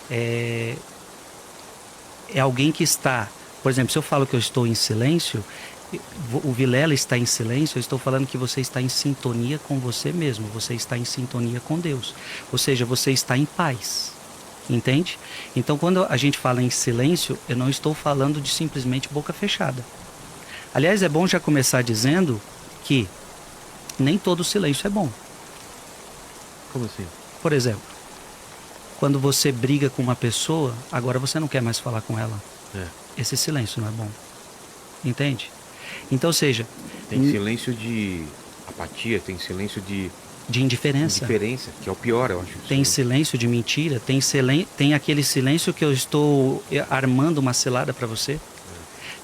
É alguém que está... Por exemplo, se eu falo que eu estou em silêncio, o Vilela está em silêncio, eu estou falando que você está em sintonia com você mesmo, você está em sintonia com Deus. Ou seja, você está em paz. Entende? Então, quando a gente fala em silêncio, eu não estou falando de simplesmente boca fechada. Aliás, é bom já começar dizendo que nem todo silêncio é bom. Como assim? Por exemplo, quando você briga com uma pessoa, agora você não quer mais falar com ela. Esse silêncio não é bom. Entende? Então, ou seja... Tem silêncio de apatia, tem silêncio de indiferença, que é o pior, eu acho. Tem silêncio de mentira, tem aquele silêncio que eu estou armando uma cilada para você.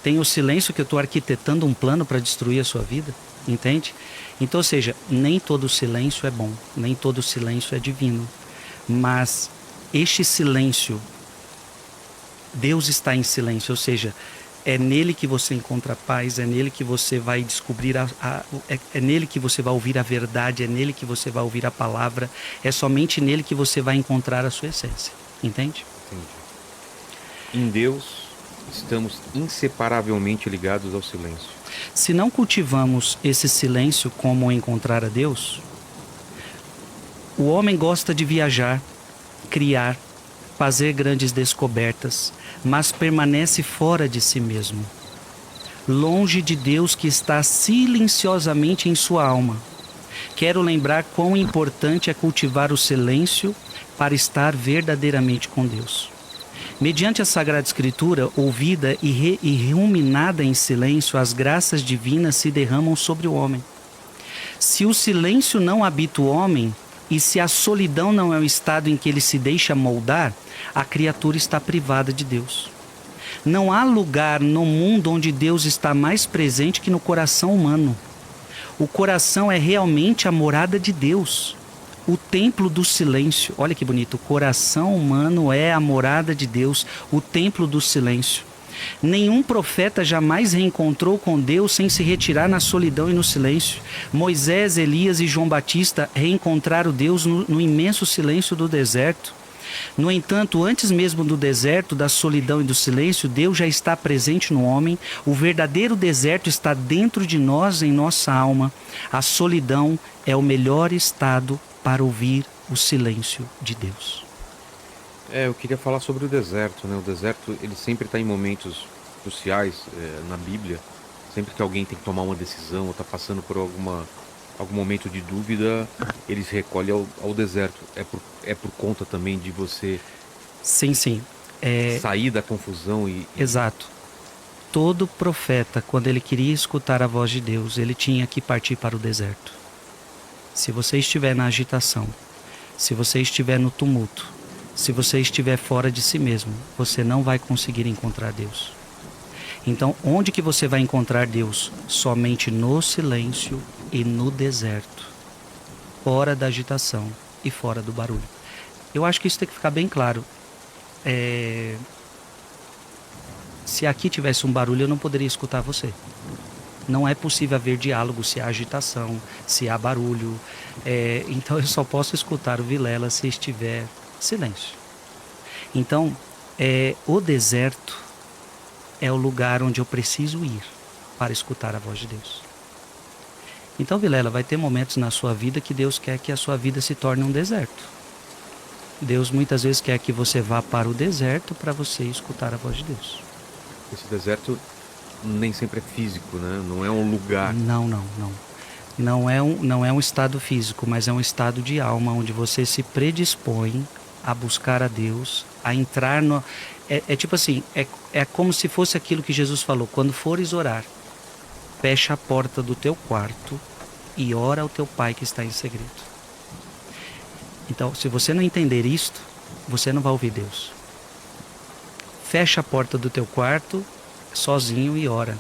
Tem o silêncio que eu estou arquitetando um plano para destruir a sua vida. Entende? Então, ou seja, nem todo silêncio é bom, nem todo silêncio é divino. Mas este silêncio, Deus está em silêncio, ou seja, é nele que você encontra paz, é nele que você vai descobrir, é nele que você vai ouvir a verdade, é nele que você vai ouvir a palavra, é somente nele que você vai encontrar a sua essência. Entende? Entendi. Em Deus, estamos inseparavelmente ligados ao silêncio. Se não cultivamos esse silêncio como encontrar a Deus, o homem gosta de viajar, criar, fazer grandes descobertas, mas permanece fora de si mesmo, longe de Deus que está silenciosamente em sua alma. Quero lembrar quão importante é cultivar o silêncio para estar verdadeiramente com Deus. Mediante a Sagrada Escritura, ouvida e ruminada em silêncio, as graças divinas se derramam sobre o homem. Se o silêncio não habita o homem, E se a solidão não é o estado em que ele se deixa moldar, a criatura está privada de Deus. Não há lugar no mundo onde Deus está mais presente que no coração humano. O coração é realmente a morada de Deus, o templo do silêncio. Olha que bonito, o coração humano é a morada de Deus, o templo do silêncio. Nenhum profeta jamais reencontrou com Deus sem se retirar na solidão e no silêncio. Moisés, Elias e João Batista reencontraram Deus no imenso silêncio do deserto. No entanto, antes mesmo do deserto, da solidão e do silêncio, Deus já está presente no homem. O verdadeiro deserto está dentro de nós, em nossa alma. A solidão é o melhor estado para ouvir o silêncio de Deus. Eu queria falar sobre o deserto, né? O deserto, ele sempre está em momentos cruciais na Bíblia. Sempre que alguém tem que tomar uma decisão ou está passando por algum momento de dúvida, ele se recolhe ao deserto. É por conta também de você Sim. sair da confusão e... Exato. Todo profeta, quando ele queria escutar a voz de Deus, ele tinha que partir para o deserto. Se você estiver na agitação, se você estiver no tumulto, se você estiver fora de si mesmo, você não vai conseguir encontrar Deus. Então, onde que você vai encontrar Deus? Somente no silêncio e no deserto. Fora da agitação e fora do barulho. Eu acho que isso tem que ficar bem claro. Se aqui tivesse um barulho, eu não poderia escutar você. Não é possível haver diálogo se há agitação, se há barulho. Então eu só posso escutar o Vilela se estiver silêncio. Então, o deserto é o lugar onde eu preciso ir para escutar a voz de Deus. Então, Vilela, vai ter momentos na sua vida que Deus quer que a sua vida se torne um deserto. Deus muitas vezes quer que você vá para o deserto para você escutar a voz de Deus. Esse deserto nem sempre é físico, né? Não é um lugar. Não. Não é um estado físico, mas é um estado de alma, onde você se predispõe a buscar a Deus, a entrar no... tipo assim, é como se fosse aquilo que Jesus falou: quando fores orar, fecha a porta do teu quarto e ora ao teu Pai que está em segredo. Então, se você não entender isto, você não vai ouvir Deus. Fecha a porta do teu quarto sozinho e ora.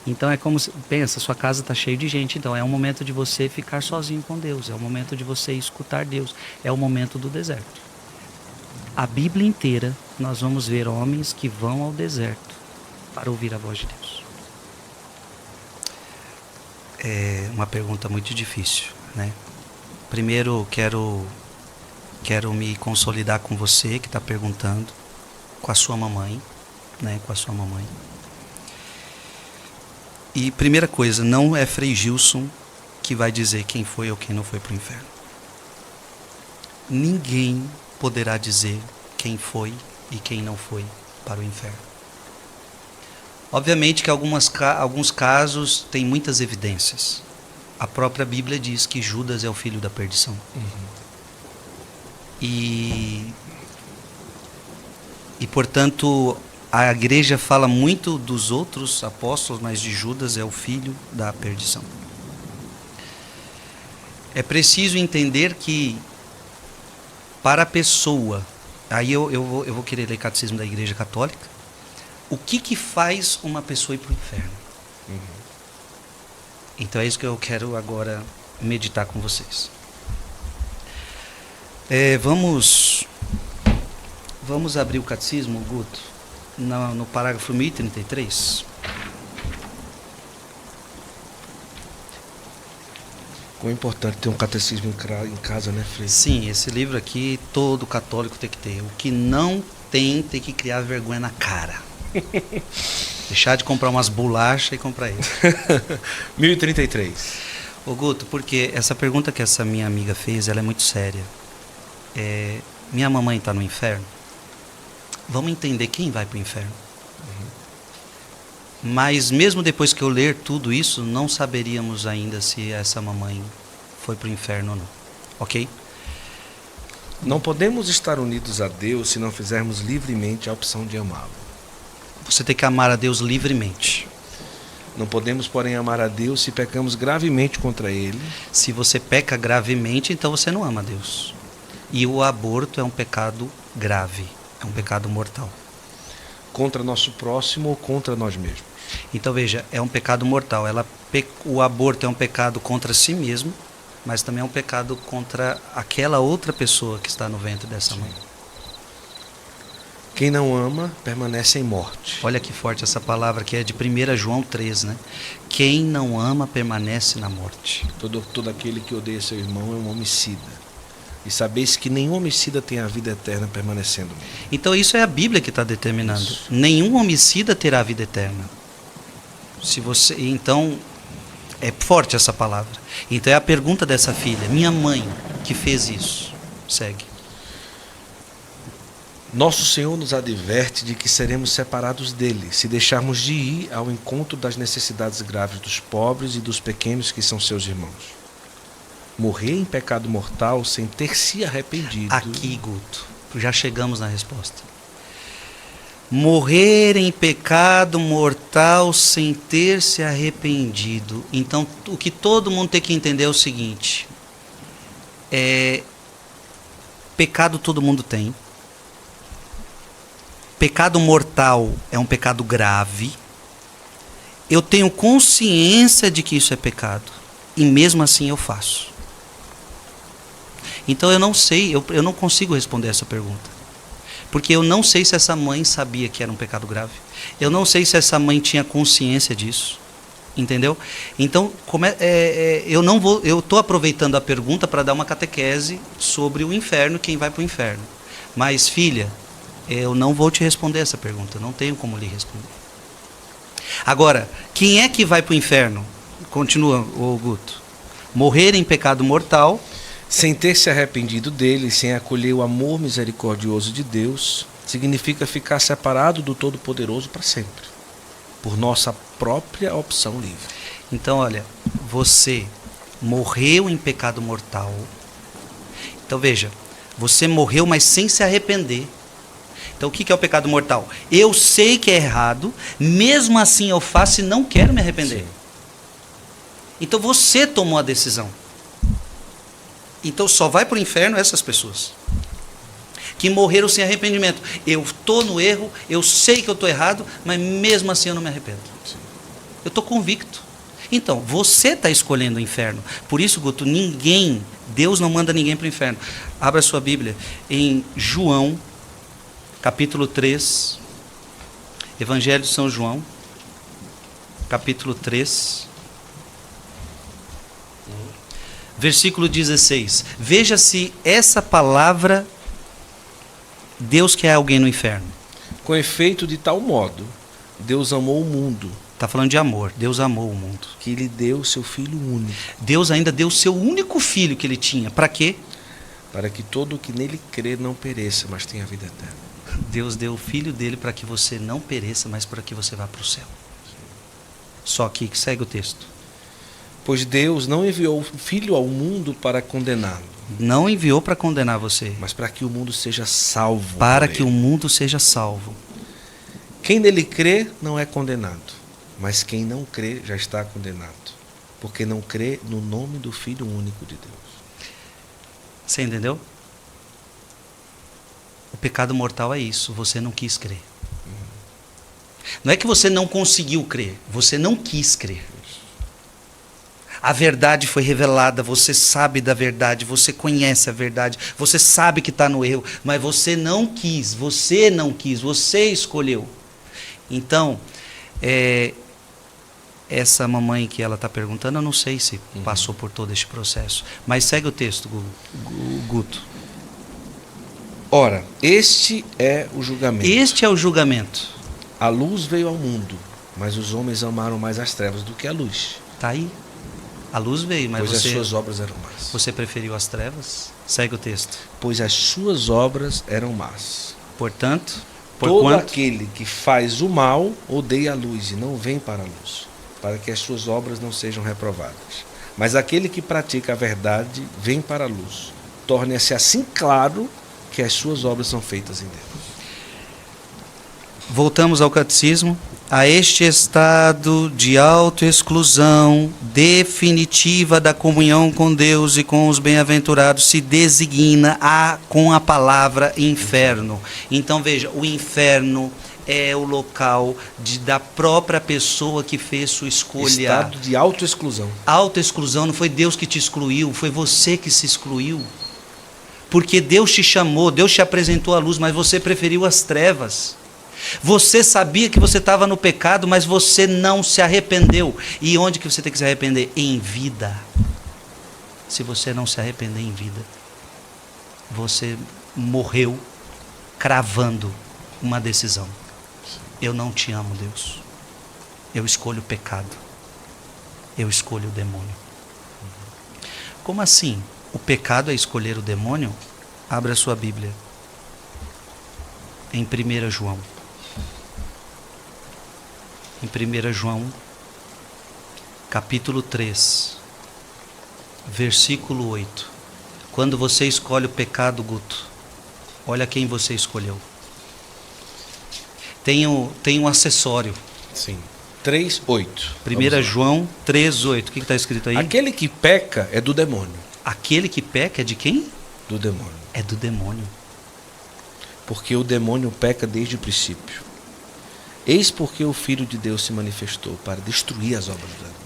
Então é como se, pensa, sua casa está cheia de gente, então é um momento de você ficar sozinho com Deus, é um momento de você escutar Deus, é o momento do deserto. A Bíblia inteira nós vamos ver homens que vão ao deserto para ouvir a voz de Deus. É uma pergunta muito difícil, né? Primeiro quero me consolidar com você que está perguntando, com a sua mamãe, né? Com a sua mamãe. E primeira coisa, não é Frei Gilson que vai dizer quem foi ou quem não foi para o inferno. Ninguém poderá dizer quem foi e quem não foi para o inferno. Obviamente que alguns casos têm muitas evidências. A própria Bíblia diz que Judas é o filho da perdição. E portanto, a igreja fala muito dos outros apóstolos, mas de Judas é o filho da perdição. É preciso entender que para a pessoa, aí eu vou querer ler Catecismo da Igreja Católica, o que faz uma pessoa ir para o inferno? Então é isso que eu quero agora meditar com vocês. Vamos abrir o Catecismo, Guto, no parágrafo 1033. Como é importante ter um catecismo em casa, né, Frei? Sim, esse livro aqui todo católico tem que ter. O que não tem que criar vergonha na cara. Deixar de comprar umas bolachas e comprar ele. 1033. Ô Guto, porque essa pergunta que essa minha amiga fez, ela é muito séria. Minha mamãe está no inferno? Vamos entender quem vai para o inferno. Mas mesmo depois que eu ler tudo isso, não saberíamos ainda se essa mamãe foi para o inferno ou não. Ok? Não podemos estar unidos a Deus se não fizermos livremente a opção de amá-lo. Você tem que amar a Deus livremente. Não podemos, porém, amar a Deus se pecamos gravemente contra Ele. Se você peca gravemente, então você não ama Deus. E o aborto é um pecado grave, é um pecado mortal. Contra nosso próximo ou contra nós mesmos. Então veja, é um pecado mortal. O aborto é um pecado contra si mesmo, mas também é um pecado contra aquela outra pessoa que está no ventre dessa mãe. Quem não ama permanece em morte. Olha que forte essa palavra que é de 1 João 3, né? Quem não ama permanece na morte. Todo aquele que odeia seu irmão é um homicida. E sabeis que nenhum homicida tem a vida eterna permanecendo nele. Então isso é a Bíblia que está determinando. Isso. Nenhum homicida terá a vida eterna. Então, é forte essa palavra. Então é a pergunta dessa filha. Minha mãe que fez isso. Segue. Nosso Senhor nos adverte de que seremos separados dele, se deixarmos de ir ao encontro das necessidades graves dos pobres e dos pequenos que são seus irmãos. Morrer em pecado mortal sem ter se arrependido. Aqui, Guto, já chegamos na resposta. Morrer em pecado mortal sem ter se arrependido. Então, o que todo mundo tem que entender é o seguinte: pecado todo mundo tem. Pecado mortal é um pecado grave. Eu tenho consciência de que isso é pecado. E mesmo assim eu faço. Então eu não sei, eu não consigo responder essa pergunta. Porque eu não sei se essa mãe sabia que era um pecado grave. Eu não sei se essa mãe tinha consciência disso. Entendeu? Então, eu estou aproveitando a pergunta para dar uma catequese sobre o inferno, quem vai para o inferno. Mas, filha, eu não vou te responder essa pergunta, não tenho como lhe responder. Agora, quem é que vai para o inferno? Continua, Guto. Morrer em pecado mortal. Sem ter se arrependido dele, sem acolher o amor misericordioso de Deus, significa ficar separado do Todo-Poderoso para sempre, por nossa própria opção livre. Então, olha, você morreu em pecado mortal. Então, veja, você morreu, mas sem se arrepender. Então, o que é o pecado mortal? Eu sei que é errado, mesmo assim eu faço e não quero me arrepender. Sim. Então, você tomou a decisão. Então, só vai para o inferno essas pessoas que morreram sem arrependimento. Eu estou no erro, eu sei que eu estou errado, mas mesmo assim eu não me arrependo. Sim. Eu estou convicto. Então, você está escolhendo o inferno. Por isso, Guto, Deus não manda ninguém para o inferno. Abra sua Bíblia em João, capítulo 3, Evangelho de São João, capítulo 3, versículo 16. Veja se essa palavra, Deus quer alguém no inferno. Com efeito, de tal modo, Deus amou o mundo. Está falando de amor. Deus amou o mundo. Que Ele deu seu Filho único. Deus ainda deu o seu único filho que Ele tinha. Para quê? Para que todo o que nele crê não pereça, mas tenha vida eterna. Deus deu o Filho dele para que você não pereça, mas para que você vá para o céu. Só que segue o texto. Pois Deus não enviou o Filho ao mundo para condená-lo. Não enviou para condenar você. Mas para que o mundo seja salvo. Para que o mundo seja salvo. Quem nele crê não é condenado. Mas quem não crê já está condenado. Porque não crê no nome do Filho único de Deus. Você entendeu? O pecado mortal é isso. Você não quis crer. Não é que você não conseguiu crer. Você não quis crer. A verdade foi revelada, você sabe da verdade, você conhece a verdade, você sabe que está no erro, mas você não quis, você escolheu. Então, essa mamãe que ela está perguntando, eu não sei se passou por todo este processo, mas segue o texto, Guto. Ora, este é o julgamento. Este é o julgamento. A luz veio ao mundo, mas os homens amaram mais as trevas do que a luz. Está aí. A luz veio, mas pois as suas obras eram más. Você preferiu as trevas? Segue o texto. Pois as suas obras eram más. Portanto, todo aquele que faz o mal odeia a luz e não vem para a luz, para que as suas obras não sejam reprovadas. Mas aquele que pratica a verdade vem para a luz. Torne-se assim claro que as suas obras são feitas em Deus. Voltamos ao catecismo. a este estado de autoexclusão definitiva da comunhão com Deus e com os bem-aventurados se designa com a palavra inferno. Então veja, o inferno é o local da própria pessoa que fez sua escolha. Estado de autoexclusão. Autoexclusão, não foi Deus que te excluiu, foi você que se excluiu. Porque Deus te chamou, Deus te apresentou a luz, mas você preferiu as trevas. Você sabia que você estava no pecado, mas você não se arrependeu. E onde que você tem que se arrepender? Em vida. Se você não se arrepender em vida, você morreu cravando uma decisão. Eu não te amo, Deus. Eu escolho o pecado. Eu escolho o demônio. Como assim? O pecado é escolher o demônio? Abra a sua Bíblia. Em 1 João. Em 1 João, capítulo 3, versículo 8. Quando você escolhe o pecado, Guto, olha quem você escolheu. Tem um acessório. Sim. 3:8. 1 João 3:8. O que está escrito aí? Aquele que peca é do demônio. Aquele que peca é de quem? Do demônio. É do demônio. Porque o demônio peca desde o princípio. Eis porque o Filho de Deus se manifestou para destruir as obras do demônio.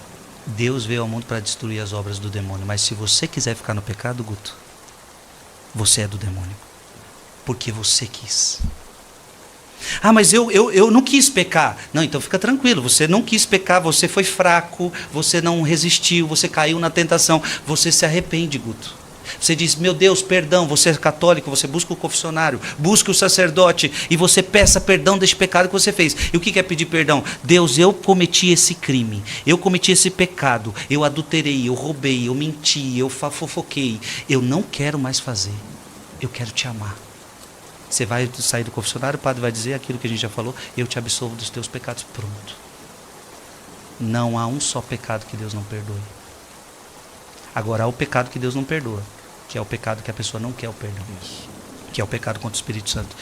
Deus veio ao mundo para destruir as obras do demônio. Mas se você quiser ficar no pecado, Guto, você é do demônio. Porque você quis. Ah, mas eu não quis pecar. Não, então fica tranquilo. Você não quis pecar, você foi fraco, você não resistiu, você caiu na tentação. Você se arrepende, Guto. Você diz, meu Deus, perdão, você é católico, você busca o confessionário, busca o sacerdote e você peça perdão deste pecado que você fez. E o que é pedir perdão? Deus, eu cometi esse crime, eu cometi esse pecado, eu adulterei, eu roubei, eu menti, eu fofoquei. Eu não quero mais fazer, eu quero te amar. Você vai sair do confessionário, o padre vai dizer aquilo que a gente já falou, eu te absolvo dos teus pecados. Pronto. Não há um só pecado que Deus não perdoe. Agora há o pecado que Deus não perdoa, que é o pecado que a pessoa não quer o perdão. Isso. Que é o pecado contra o Espírito Santo.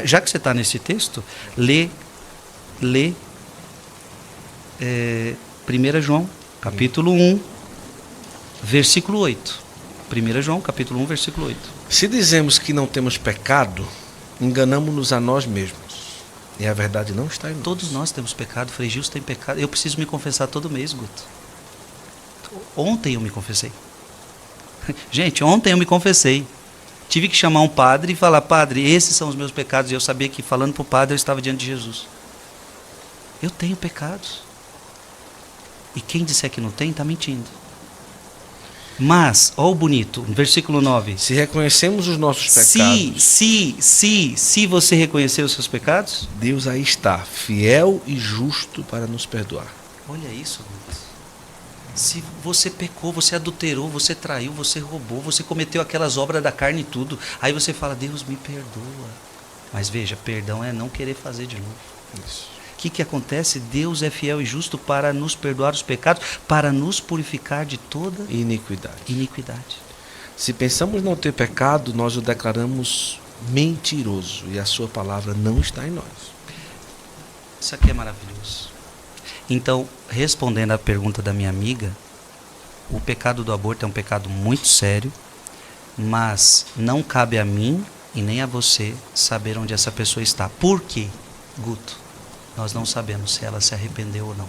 Já que você está nesse texto, lê 1 João, capítulo 1, versículo 8. 1 João, capítulo 1, versículo 8. Se dizemos que não temos pecado, enganamos-nos a nós mesmos. E a verdade não está em nós. Todos nós temos pecado, Frei Gilson tem pecado. Eu preciso me confessar todo mês, Guto. Ontem eu me confessei. Gente, ontem eu me confessei. Tive que chamar um padre e falar, padre, esses são os meus pecados. E eu sabia que falando para o padre eu estava diante de Jesus. Eu tenho pecados. E quem disser que não tem, está mentindo. Mas, ó o bonito, versículo 9. Se reconhecemos os nossos pecados, se você reconhecer os seus pecados, Deus aí está, fiel e justo para nos perdoar. Olha isso, Guto. Se você pecou, você adulterou, você traiu, você roubou, você cometeu aquelas obras da carne e tudo, aí você fala, Deus me perdoa. Mas veja, perdão é não querer fazer de novo. Isso. O que acontece? Deus é fiel e justo para nos perdoar os pecados, para nos purificar de toda iniquidade. Se pensamos não ter pecado, nós o declaramos mentiroso e a sua palavra não está em nós. Isso aqui é maravilhoso. Então, respondendo à pergunta da minha amiga, o pecado do aborto é um pecado muito sério, mas não cabe a mim e nem a você saber onde essa pessoa está. Por quê, Guto? Nós não sabemos se ela se arrependeu ou não.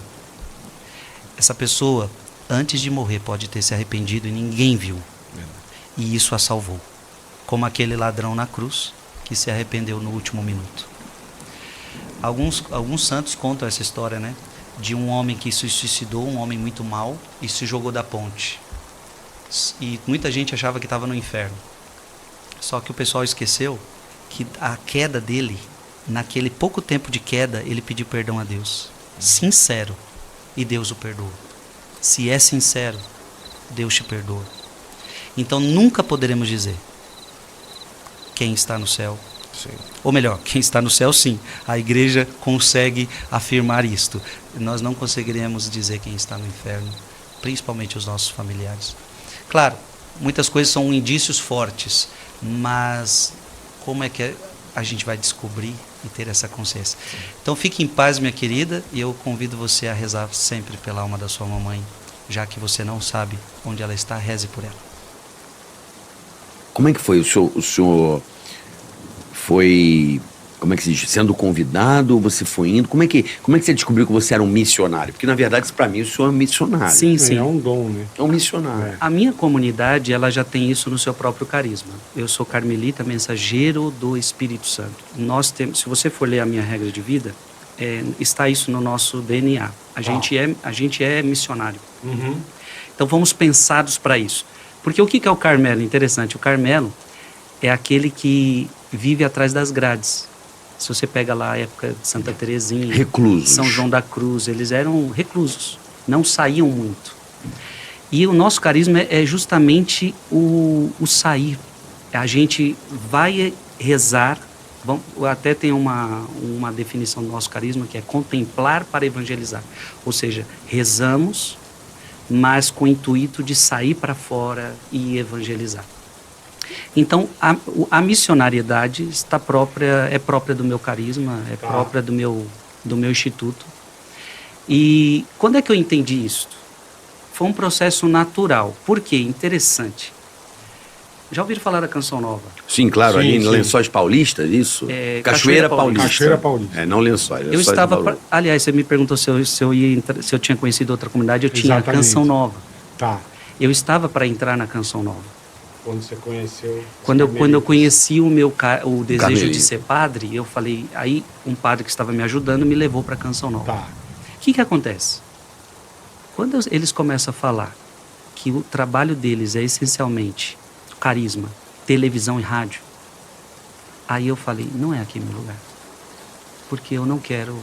Essa pessoa, antes de morrer, pode ter se arrependido e ninguém viu. E isso a salvou. Como aquele ladrão na cruz que se arrependeu no último minuto. Alguns santos contam essa história, né? De um homem que se suicidou, um homem muito mau, e se jogou da ponte. E muita gente achava que estava no inferno. Só que o pessoal esqueceu que a queda dele, naquele pouco tempo de queda, ele pediu perdão a Deus. Sincero. E Deus o perdoou. Se é sincero, Deus te perdoa. Então nunca poderemos dizer quem está no céu. Sim. Ou melhor, quem está no céu, sim. A igreja consegue afirmar isto. Nós não conseguiremos dizer quem está no inferno, principalmente os nossos familiares. Claro, muitas coisas são indícios fortes, mas como é que é? a gente vai descobrir e ter essa consciência. Então fique em paz, minha querida, e eu convido você a rezar sempre pela alma da sua mamãe, já que você não sabe onde ela está, reze por ela. Como é que foi? O senhor foi, como é que se diz, sendo convidado, ou você foi indo? Como é que você descobriu que você era um missionário? Porque, na verdade, para mim, o senhor é um missionário. Sim, sim. É um dom, né? É um missionário. A minha comunidade, ela já tem isso no seu próprio carisma. Eu sou carmelita, mensageiro do Espírito Santo. Nós temos, se você for ler a minha regra de vida, está isso no nosso DNA. A gente é missionário. Uhum. Então vamos pensados para isso. Porque o que é o Carmelo? Interessante, o Carmelo é aquele que vive atrás das grades. Se você pega lá a época de Santa Teresinha, Reclusos. São João da Cruz, eles eram reclusos, não saíam muito. E o nosso carisma é justamente o sair. A gente vai rezar, até tem uma definição do nosso carisma que é contemplar para evangelizar. Ou seja, rezamos, mas com o intuito de sair para fora e evangelizar. Então, a missionariedade é própria do meu carisma, é própria do meu instituto. E quando é que eu entendi isso? Foi um processo natural. Por quê? Interessante. Já ouviram falar da Canção Nova? Sim, claro, Sim, ali em sim. Lençóis Paulistas, isso? Cachoeira Paulista. Cachoeira Paulista. É, não Lençóis. Eu Lençóis estava... do Bauru. Aliás, você me perguntou se eu tinha conhecido outra comunidade. Eu tinha a Exatamente. Canção Nova. Tá. Eu estava para entrar na Canção Nova. Quando você conheceu... Quando eu conheci o desejo Carmelita. de ser padre, eu falei... Aí um padre que estava me ajudando me levou para a Canção Nova. Tá. O que acontece? Quando eles começam a falar que o trabalho deles é essencialmente carisma, televisão e rádio, aí eu falei, não é aqui meu lugar. Porque eu não quero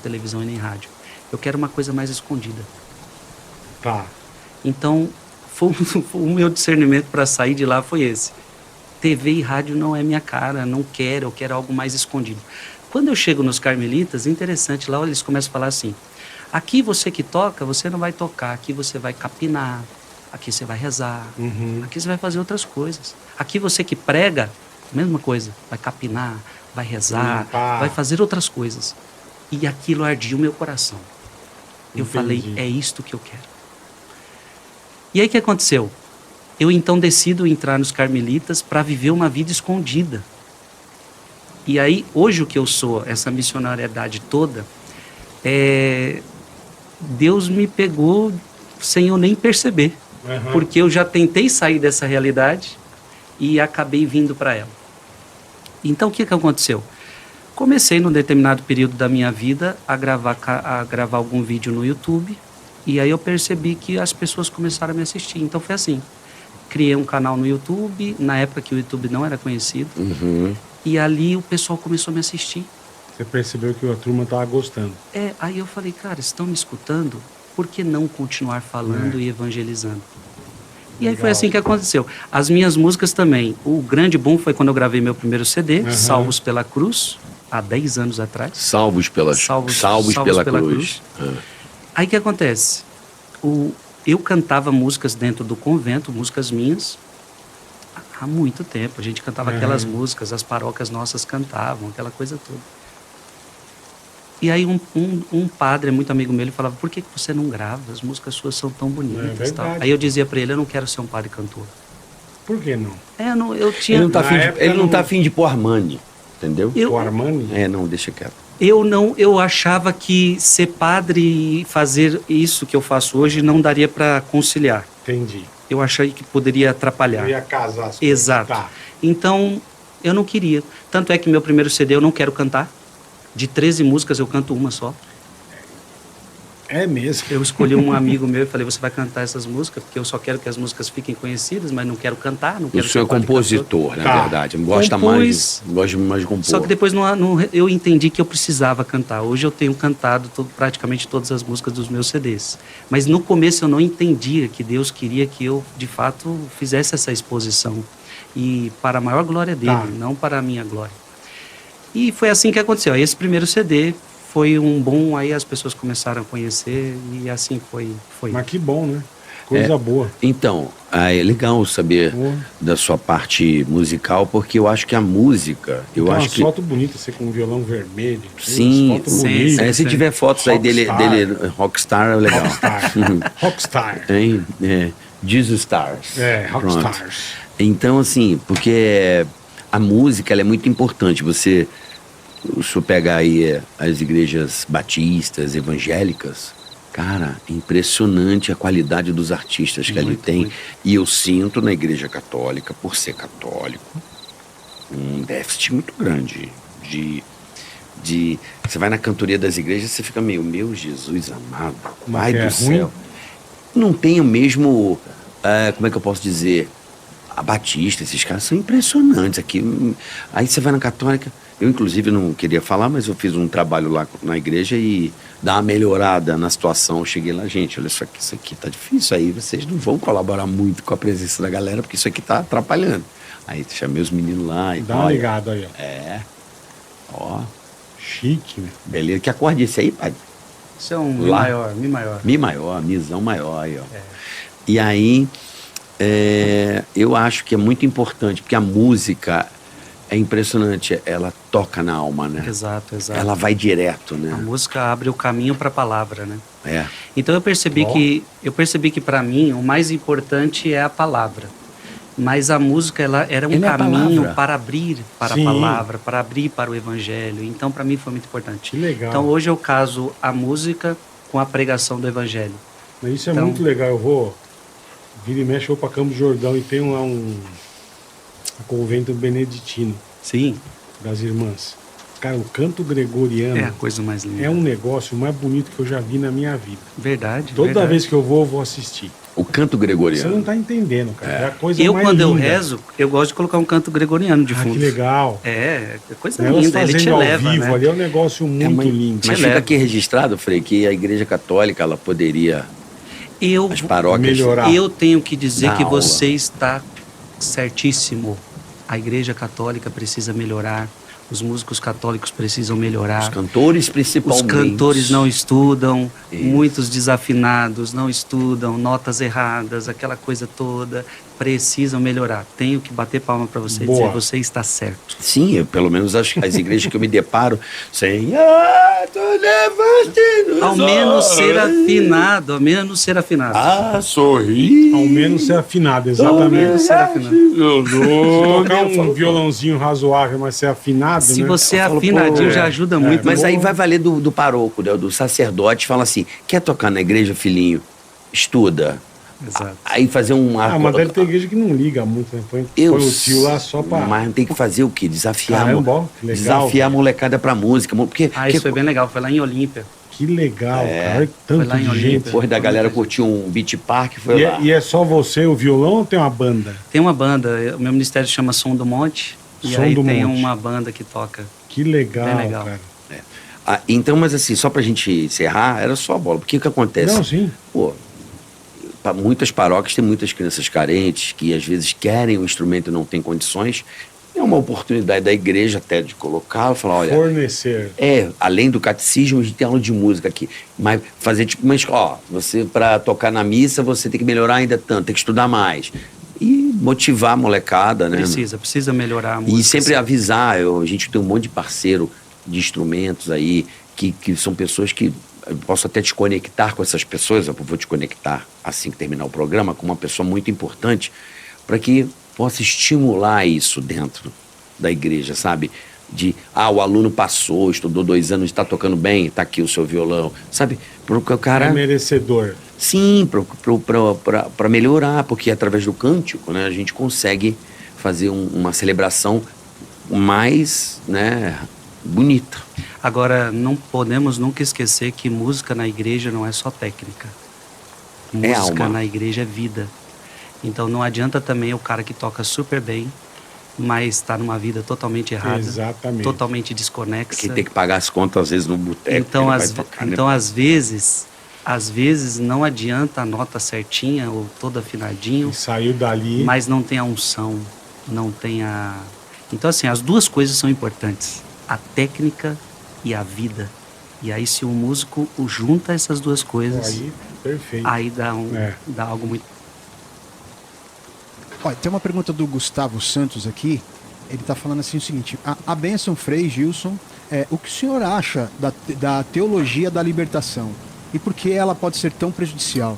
televisão e nem rádio. Eu quero uma coisa mais escondida. Tá. Então, o meu discernimento para sair de lá foi esse. TV e rádio não é minha cara, não quero, eu quero algo mais escondido. Quando eu chego nos carmelitas, interessante, lá eles começam a falar assim, aqui você que toca, você não vai tocar, aqui você vai capinar, aqui você vai rezar, aqui você vai fazer outras coisas. Aqui você que prega, mesma coisa, vai capinar, vai rezar, vai fazer outras coisas. E aquilo ardia o meu coração. Eu falei, é isto que eu quero. E aí o que aconteceu? Eu então decido entrar nos carmelitas para viver uma vida escondida. E aí, hoje o que eu sou, essa missionariedade toda, Deus me pegou sem eu nem perceber. Porque eu já tentei sair dessa realidade e acabei vindo para ela. Então o que aconteceu? Comecei num determinado período da minha vida a gravar algum vídeo no YouTube. E aí eu percebi que as pessoas começaram a me assistir. Então foi assim. Criei um canal no YouTube, na época que o YouTube não era conhecido. E ali o pessoal começou a me assistir. Você percebeu que a turma estava gostando. Aí eu falei, cara, estão me escutando? Por que não continuar falando e evangelizando? E aí foi assim que aconteceu. As minhas músicas também. O grande boom foi quando eu gravei meu primeiro CD, Salvos pela Cruz, há 10 anos atrás. Salvos pela cruz. Aí o que acontece? Eu cantava músicas dentro do convento, músicas minhas, há muito tempo. A gente cantava aquelas músicas, as paróquias nossas cantavam, aquela coisa toda. E aí um padre, muito amigo meu, ele falava, por que você não grava? As músicas suas são tão bonitas. Tal. Aí eu dizia para ele, eu não quero ser um padre cantor. Por que não? Eu tinha... Ele não tá afim de pôr Armani, entendeu? O Armani? Não, deixa quieto. Eu achava que ser padre e fazer isso que eu faço hoje não daria para conciliar. Entendi. Eu achei que poderia atrapalhar. Eu ia casar as coisas. Exato. Tá. Então, eu não queria. Tanto é que meu primeiro CD eu não quero cantar. De 13 músicas eu canto uma só. É mesmo? Eu escolhi um amigo meu e falei, você vai cantar essas músicas, porque eu só quero que as músicas fiquem conhecidas, mas não quero cantar, não quero O senhor é compositor, na verdade. Gosta mais de compor. Só que depois eu entendi que eu precisava cantar. Hoje eu tenho cantado praticamente todas as músicas dos meus CDs. Mas no começo eu não entendia que Deus queria que eu, de fato, fizesse essa exposição. E para a maior glória dele, não para a minha glória. E foi assim que aconteceu. Aí esse primeiro CD foi um bom, aí as pessoas começaram a conhecer e assim foi. Mas que bom, né? coisa boa. Então, é legal saber Pô. da sua parte musical, porque eu acho que a música, eu Tem acho umas que fotos bonitas, você com um violão vermelho. Tem sim, umas fotos sim, bonitas. se tiver fotos aí dele, Rockstar é legal. Rockstar. Rockstar. Hein? Jesus Stars. Pronto. Rockstars. Então, assim, porque a música ela é muito importante. O senhor pega aí as igrejas batistas, evangélicas, cara, impressionante a qualidade dos artistas que ali Muito, tem. muito. E eu sinto na igreja católica, por ser católico, um déficit muito grande de você vai na cantoria das igrejas, você fica meio, meu Jesus amado, pai que é do ruim? céu. Não tem o mesmo, como é que eu posso dizer, a Batista, esses caras são impressionantes aqui. Aí você vai na católica, eu inclusive não queria falar, mas eu fiz um trabalho lá na igreja e dar uma melhorada na situação. Eu cheguei lá, gente, olha só que isso aqui tá difícil, aí vocês não vão colaborar muito com a presença da galera, porque isso aqui tá atrapalhando. Aí chamei os meninos lá e Dá uma olha, ligada aí, ó. ó, Chique, meu. beleza. Que acorde esse aí, pai? Isso é um Mi Lá. maior, Mi maior. Mi maior, Mizão maior aí, ó. E aí, eu acho que é muito importante, porque a música é impressionante, ela toca na alma, né? Exato, exato. Ela vai direto, A né? música abre o caminho para a palavra, né? É. Então eu percebi que para mim o mais importante é a palavra. Mas a música ela era um Ela é a caminho palavra. para abrir para Sim. a palavra, para abrir para o evangelho. Então para mim foi muito importante. Que legal. Então hoje eu caso a música com a pregação do evangelho. Mas isso é então- muito legal. Eu vou. Vira e mexe, eu vou pra Campos do Jordão e tem lá um convento beneditino Sim, das irmãs. Cara, o canto gregoriano é a coisa mais linda. é um negócio mais bonito que eu já vi na minha vida. Verdade. Toda verdade. vez que eu vou assistir. O canto Você gregoriano. não tá entendendo, cara. É a coisa Eu mais quando eu linda. rezo, eu gosto de colocar um canto gregoriano de Ah, fundo. que legal. É coisa Elas linda, ele te fazendo ao eleva, vivo né? ali é um negócio muito lindo. Mas Eleva. fica aqui registrado, Frei, que a igreja católica, ela poderia, Eu as paróquias... Melhorar. Eu tenho que dizer Na que aula. você está certíssimo. A Igreja Católica precisa melhorar, os músicos católicos precisam melhorar, Os cantores, os principalmente. cantores não estudam, Isso. muitos desafinados não estudam, notas erradas, aquela coisa toda, precisam melhorar. Tenho que bater palma para você e Boa. dizer, você está certo. Sim, pelo menos as igrejas que eu me deparo, Senhor, tu levaste nos Ao menos ser olhos afinado, ao menos ser afinado. a sorrir. Ao menos ser afinado, exatamente. ser afinado. Se tocar um violãozinho razoável, mas ser afinado, Se né? você é Eu falo, afinadinho, pô, já ajuda muito. Mas aí Bom. vai valer do pároco, né, do sacerdote, fala assim, quer tocar na igreja, filhinho? Estuda. Exato. Aí fazer um... Ah, mas deve ter igreja que não liga muito, né? Põe Eu o tio lá só pra... Mas tem que fazer o quê? Desafiar, Caramba, ó, que legal, desafiar a velho. molecada pra música. Porque, Ah, isso foi bem legal, foi lá em Olímpia. Que legal, cara. Olha Foi tanto lá em de Olímpia. gente. depois da galera curtir um beat park, foi E lá. é só você, o violão, ou tem uma banda? Tem uma banda, o meu ministério chama Som do Monte, e Som aí do tem Monte. uma banda que toca. Que legal, Bem legal. cara. Ah, então, mas assim, só pra gente encerrar, era só a bola. Porque o que acontece? Não, sim. Pô, muitas paróquias têm muitas crianças carentes que às vezes querem o instrumento e não têm condições. É uma oportunidade da igreja até de colocar, falar, olha, Fornecer. além do catecismo, a gente tem aula de música aqui. Mas fazer tipo uma escola, você para tocar na missa, você tem que melhorar ainda tanto, tem que estudar mais. E motivar a molecada, né? Precisa melhorar a música. E sempre sim. avisar, a gente tem um monte de parceiro de instrumentos aí, que são pessoas que eu posso até te conectar com essas pessoas, eu vou te conectar assim que terminar o programa, com uma pessoa muito importante, para que possa estimular isso dentro da igreja, sabe? De, o aluno passou, estudou 2 anos, está tocando bem, está aqui o seu violão, sabe? Porque o cara... É merecedor. Sim, para melhorar, porque através do cântico, né, a gente consegue fazer uma celebração mais, né, bonita. Agora, não podemos nunca esquecer que música na igreja não é só técnica. É Música alma. na igreja é vida. Então não adianta também o cara que toca super bem, mas está numa vida totalmente errada, Exatamente. totalmente desconexa. Que tem que pagar as contas, às vezes, no boteco. Então, que ele às, vai tocar, né? então às vezes não adianta a nota certinha ou todo afinadinho, E saiu dali. mas não tem a unção, não tem a... Então, assim, as duas coisas são importantes, a técnica e a vida. E aí, se o músico junta essas duas coisas, Aí, Perfeito. Aí dá É. dá algo muito. Olha, tem uma pergunta do Gustavo Santos aqui. Ele está falando assim o seguinte: a bênção Frei Gilson, o que o senhor acha da teologia da libertação? E por que ela pode ser tão prejudicial?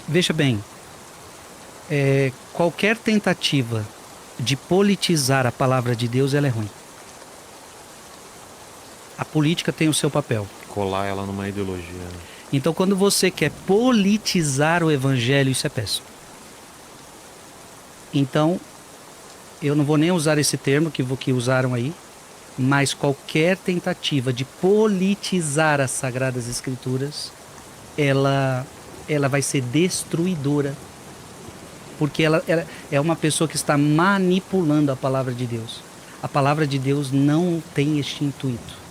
Veja bem, qualquer tentativa de politizar a palavra de Deus, ela é ruim. A política tem o seu papel. Colar ela numa ideologia. Né? Então, quando você quer politizar o evangelho, isso é péssimo. Então, eu não vou nem usar esse termo que usaram aí, mas qualquer tentativa de politizar as Sagradas Escrituras, ela vai ser destruidora. Porque ela é uma pessoa que está manipulando a palavra de Deus. A palavra de Deus não tem este intuito.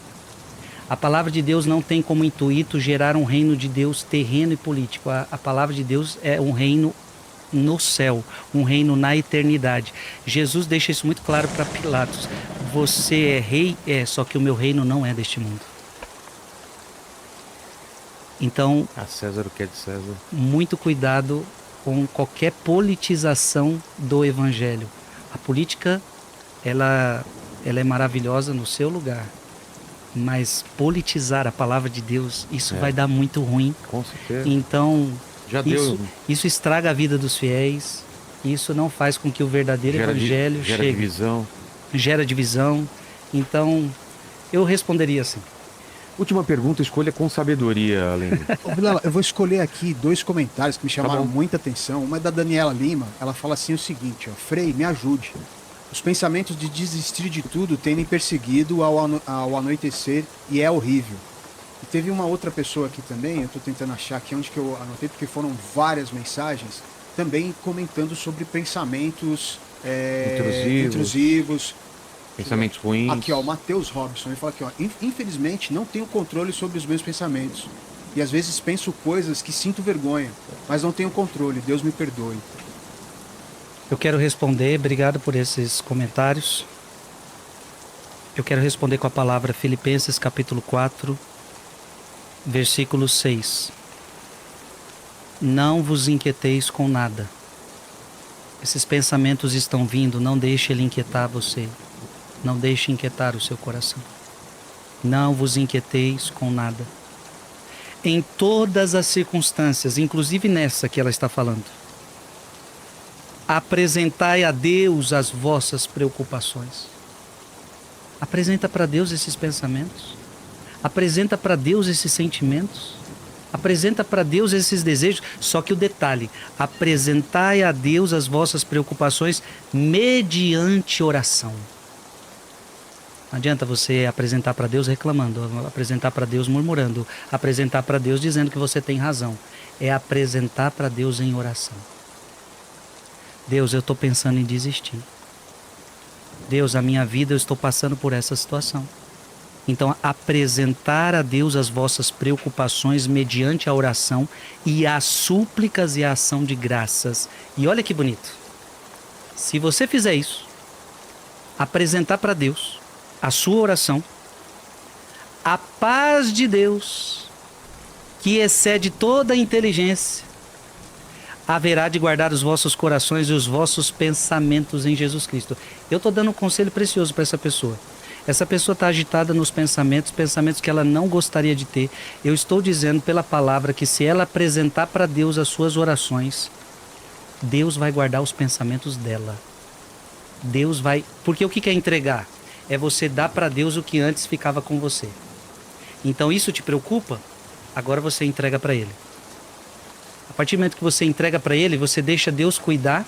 A palavra de Deus não tem como intuito gerar um reino de Deus terreno e político. A palavra de Deus é um reino no céu, um reino na eternidade. Jesus deixa isso muito claro para Pilatos. Você é rei, só que o meu reino não é deste mundo. Então, A César o que é de César. muito cuidado com qualquer politização do evangelho. A política, ela é maravilhosa no seu lugar, mas politizar a palavra de Deus, isso vai dar muito ruim. Com certeza. Então, Já deu. isso estraga a vida dos fiéis, isso não faz com que o verdadeiro evangelho Gera chegue. divisão. Gera divisão. Então, eu responderia assim. Última pergunta, escolha com sabedoria, Aline. Ô, Vilela, eu vou escolher aqui 2 comentários que me chamaram bom. muita atenção. Uma é da Daniela Lima. Ela fala assim o seguinte: Frei, me ajude. Os pensamentos de desistir de tudo têm me perseguido ao anoitecer e é horrível. E teve uma outra pessoa aqui também, eu estou tentando achar aqui onde que eu anotei, porque foram várias mensagens, também comentando sobre pensamentos intrusivos. Pensamentos ruins. Aqui, ó, o Matheus Robson, ele fala aqui, ó: infelizmente não tenho controle sobre os meus pensamentos. E às vezes penso coisas que sinto vergonha, mas não tenho controle, Deus me perdoe. Eu quero responder, obrigado por esses comentários. Eu quero responder com a palavra Filipenses capítulo 4, versículo 6. Não vos inquieteis com nada. Esses pensamentos estão vindo, não deixe ele inquietar você. Não deixe inquietar o seu coração. Não vos inquieteis com nada. Em todas as circunstâncias, inclusive nessa que ela está falando, apresentai a Deus as vossas preocupações. Apresenta para Deus esses pensamentos. Apresenta para Deus esses sentimentos. Apresenta para Deus esses desejos. Só que o detalhe: apresentai a Deus as vossas preocupações mediante oração. Não adianta você apresentar para Deus reclamando, apresentar para Deus murmurando, apresentar para Deus dizendo que você tem razão. É apresentar para Deus em oração. Deus, eu estou pensando em desistir. Deus, a minha vida, eu estou passando por essa situação. Então, apresentar a Deus as vossas preocupações mediante a oração e as súplicas e a ação de graças. E olha que bonito. Se você fizer isso, apresentar para Deus a sua oração, a paz de Deus, que excede toda a inteligência, haverá de guardar os vossos corações e os vossos pensamentos em Jesus Cristo. Eu estou dando um conselho precioso para essa pessoa. Essa pessoa está agitada nos pensamentos que ela não gostaria de ter. Eu estou dizendo pela palavra que se ela apresentar para Deus as suas orações, Deus vai guardar os pensamentos dela. Deus vai... Porque o que é entregar? É você dar para Deus o que antes ficava com você. Então isso te preocupa? Agora você entrega para Ele. A partir do momento que você entrega para Ele, você deixa Deus cuidar.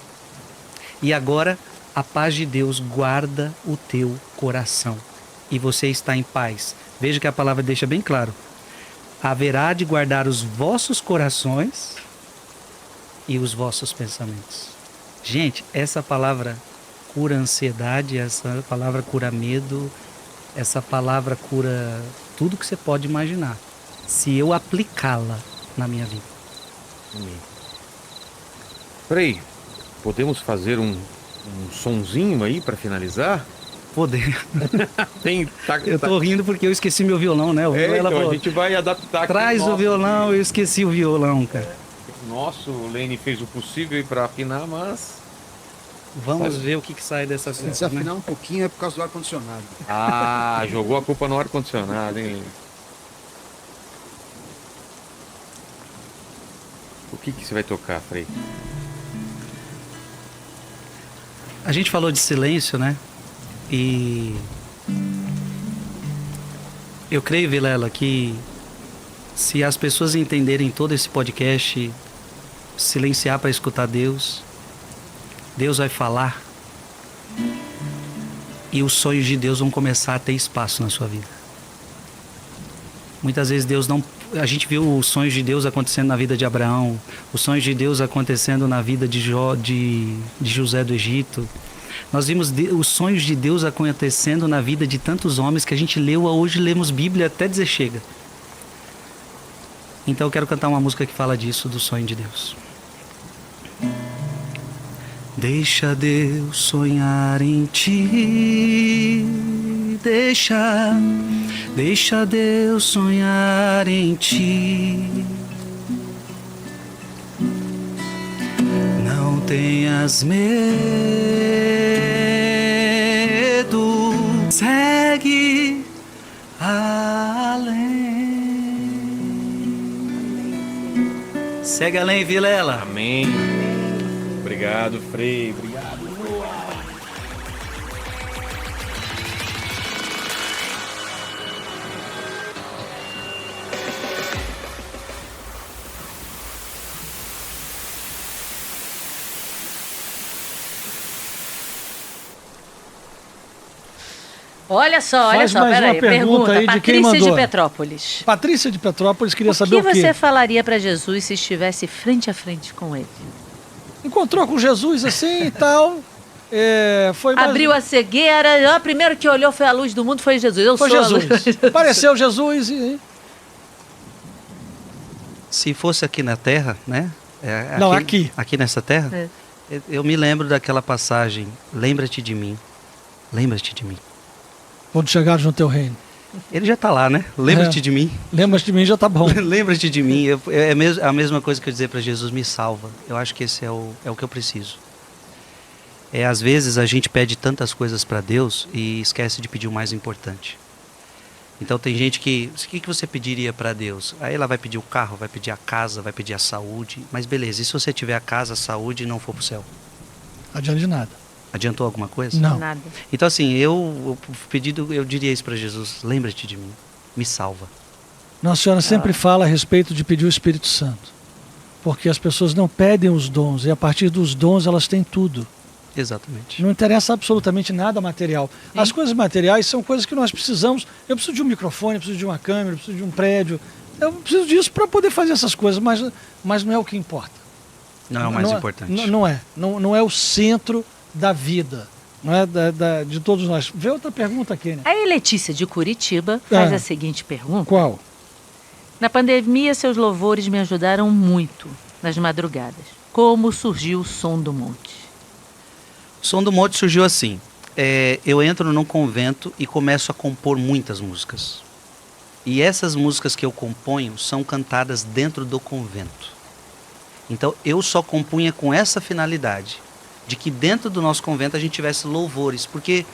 E agora a paz de Deus guarda o teu coração. E você está em paz. Veja que a palavra deixa bem claro. Haverá de guardar os vossos corações e os vossos pensamentos. Gente, essa palavra cura ansiedade, essa palavra cura medo, essa palavra cura tudo que você pode imaginar, se eu aplicá-la na minha vida. Amém. Frei, podemos fazer um sonzinho aí para finalizar? podendo. Tá, Eu tô rindo porque eu esqueci meu violão, né? Ela então, falou, a gente vai adaptar aqui. traz o Nossa, violão, eu esqueci o violão, cara. Nosso, o Lene fez o possível para afinar, mas... Vamos ver o que sai dessa Se festa, né? desafinar um pouquinho é por causa do ar-condicionado. Ah, jogou a culpa no ar-condicionado, hein, Lene? O que você vai tocar, Frei? A gente falou de silêncio, né? E eu creio, Vilela, que se as pessoas entenderem todo esse podcast, silenciar para escutar Deus, Deus vai falar e os sonhos de Deus vão começar a ter espaço na sua vida. Muitas vezes Deus não... A gente viu os sonhos de Deus acontecendo na vida de Abraão, os sonhos de Deus acontecendo na vida de José do Egito. Nós vimos os sonhos de Deus acontecendo na vida de tantos homens que a gente leu, hoje lemos Bíblia até dizer chega. Então eu quero cantar uma música que fala disso, do sonho de Deus. Deixa Deus sonhar em ti, deixa Deus sonhar em ti. Não tenhas medo, segue além. Segue além, Vilela. Amém. Obrigado, Frei. Obrigado. Olha só, Faz mais peraí. uma pergunta aí de quem Patrícia de mandou. Petrópolis. Patrícia de Petrópolis queria saber O o que quê? você falaria para Jesus se estivesse frente a frente com ele? Encontrou com Jesus assim e tal. Foi mais... Abriu a cegueira, o primeiro que olhou foi a luz do mundo, foi Jesus. Eu Foi sou a luz. Jesus. Apareceu Jesus e... Se fosse aqui na Terra, né? Não, aqui. Aqui nessa terra, eu me lembro daquela passagem, lembra-te de mim, lembra-te de mim. Quando chegares no teu reino. Ele já está lá, né? Lembra-te de mim. Lembra-te de mim, já tá bom. Lembra-te de mim. É a mesma coisa que eu dizer para Jesus, me salva. Eu acho que esse é o que eu preciso. Às vezes a gente pede tantas coisas para Deus e esquece de pedir o mais importante. Então tem gente que... O que você pediria para Deus? Aí ela vai pedir o carro, vai pedir a casa, vai pedir a saúde. Mas beleza, e se você tiver a casa, a saúde e não for pro céu? Adianta de nada. Adiantou alguma coisa? Não. Nada. Então assim, eu diria isso para Jesus, lembra-te de mim, me salva. Nossa Senhora sempre fala a respeito de pedir o Espírito Santo. Porque as pessoas não pedem os dons, e a partir dos dons elas têm tudo. Exatamente. Não interessa absolutamente nada material. As coisas materiais são coisas que nós precisamos. Eu preciso de um microfone, eu preciso de uma câmera, eu preciso de um prédio. Eu preciso disso para poder fazer essas coisas, mas não é o que importa. Não é o mais importante. Não é o centro da vida, não é de todos nós. Vê outra pergunta aqui, né? Aí Letícia de Curitiba faz a seguinte pergunta. Qual? Na pandemia, seus louvores me ajudaram muito nas madrugadas. Como surgiu o Som do Monte? O Som do Monte surgiu assim. Eu entro num convento e começo a compor muitas músicas. E essas músicas que eu componho são cantadas dentro do convento. Então eu só compunha com essa finalidade, de que dentro do nosso convento a gente tivesse louvores, porque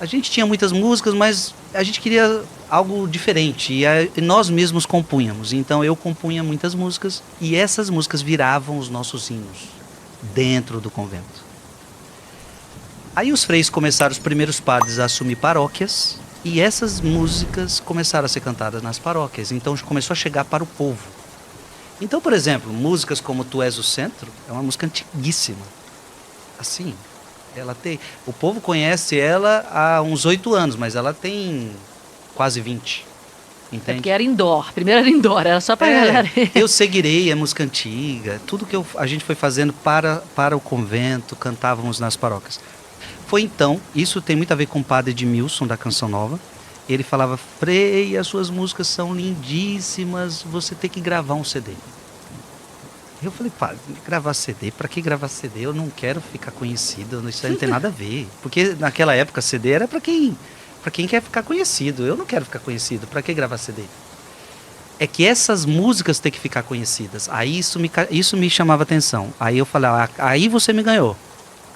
a gente tinha muitas músicas, mas a gente queria algo diferente, e nós mesmos compunhamos. Então eu compunha muitas músicas, e essas músicas viravam os nossos hinos, dentro do convento. Aí os freis começaram, os primeiros padres, a assumir paróquias, e essas músicas começaram a ser cantadas nas paróquias, então começou a chegar para o povo. Então, por exemplo, músicas como Tu És o Centro, é uma música antiguíssima. Assim, o povo conhece ela há uns 8 anos, mas ela tem quase 20. Entende? É porque era indoor. Primeiro era indoor, era só pra galera. Eu Seguirei, é música antiga. Tudo que a gente foi fazendo para o convento, cantávamos nas paróquias. Foi então, isso tem muito a ver com o padre Edmilson da Canção Nova. Ele falava, Frei, as suas músicas são lindíssimas, você tem que gravar um CD. Eu falei, pá, gravar CD? Pra que gravar CD? Eu não quero ficar conhecido, isso aí não tem nada a ver. Porque naquela época CD era pra quem quer ficar conhecido. Eu não quero ficar conhecido, pra que gravar CD? É que essas músicas têm que ficar conhecidas. Aí isso me chamava atenção. Aí eu falei, aí você me ganhou.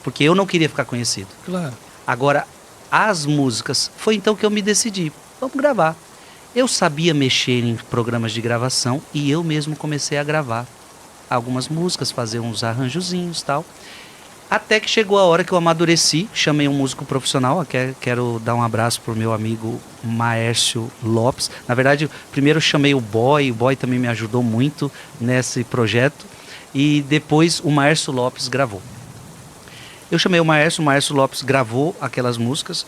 Porque eu não queria ficar conhecido. Claro. Agora, as músicas, foi então que eu me decidi, vamos gravar. Eu sabia mexer em programas de gravação e eu mesmo comecei a gravar algumas músicas, fazer uns arranjozinhos e tal. Até que chegou a hora que eu amadureci, chamei um músico profissional, quero dar um abraço pro meu amigo Maércio Lopes. Na verdade, primeiro eu chamei o Boy também me ajudou muito nesse projeto, e depois o Maércio Lopes gravou. Eu chamei o Maércio Lopes gravou aquelas músicas,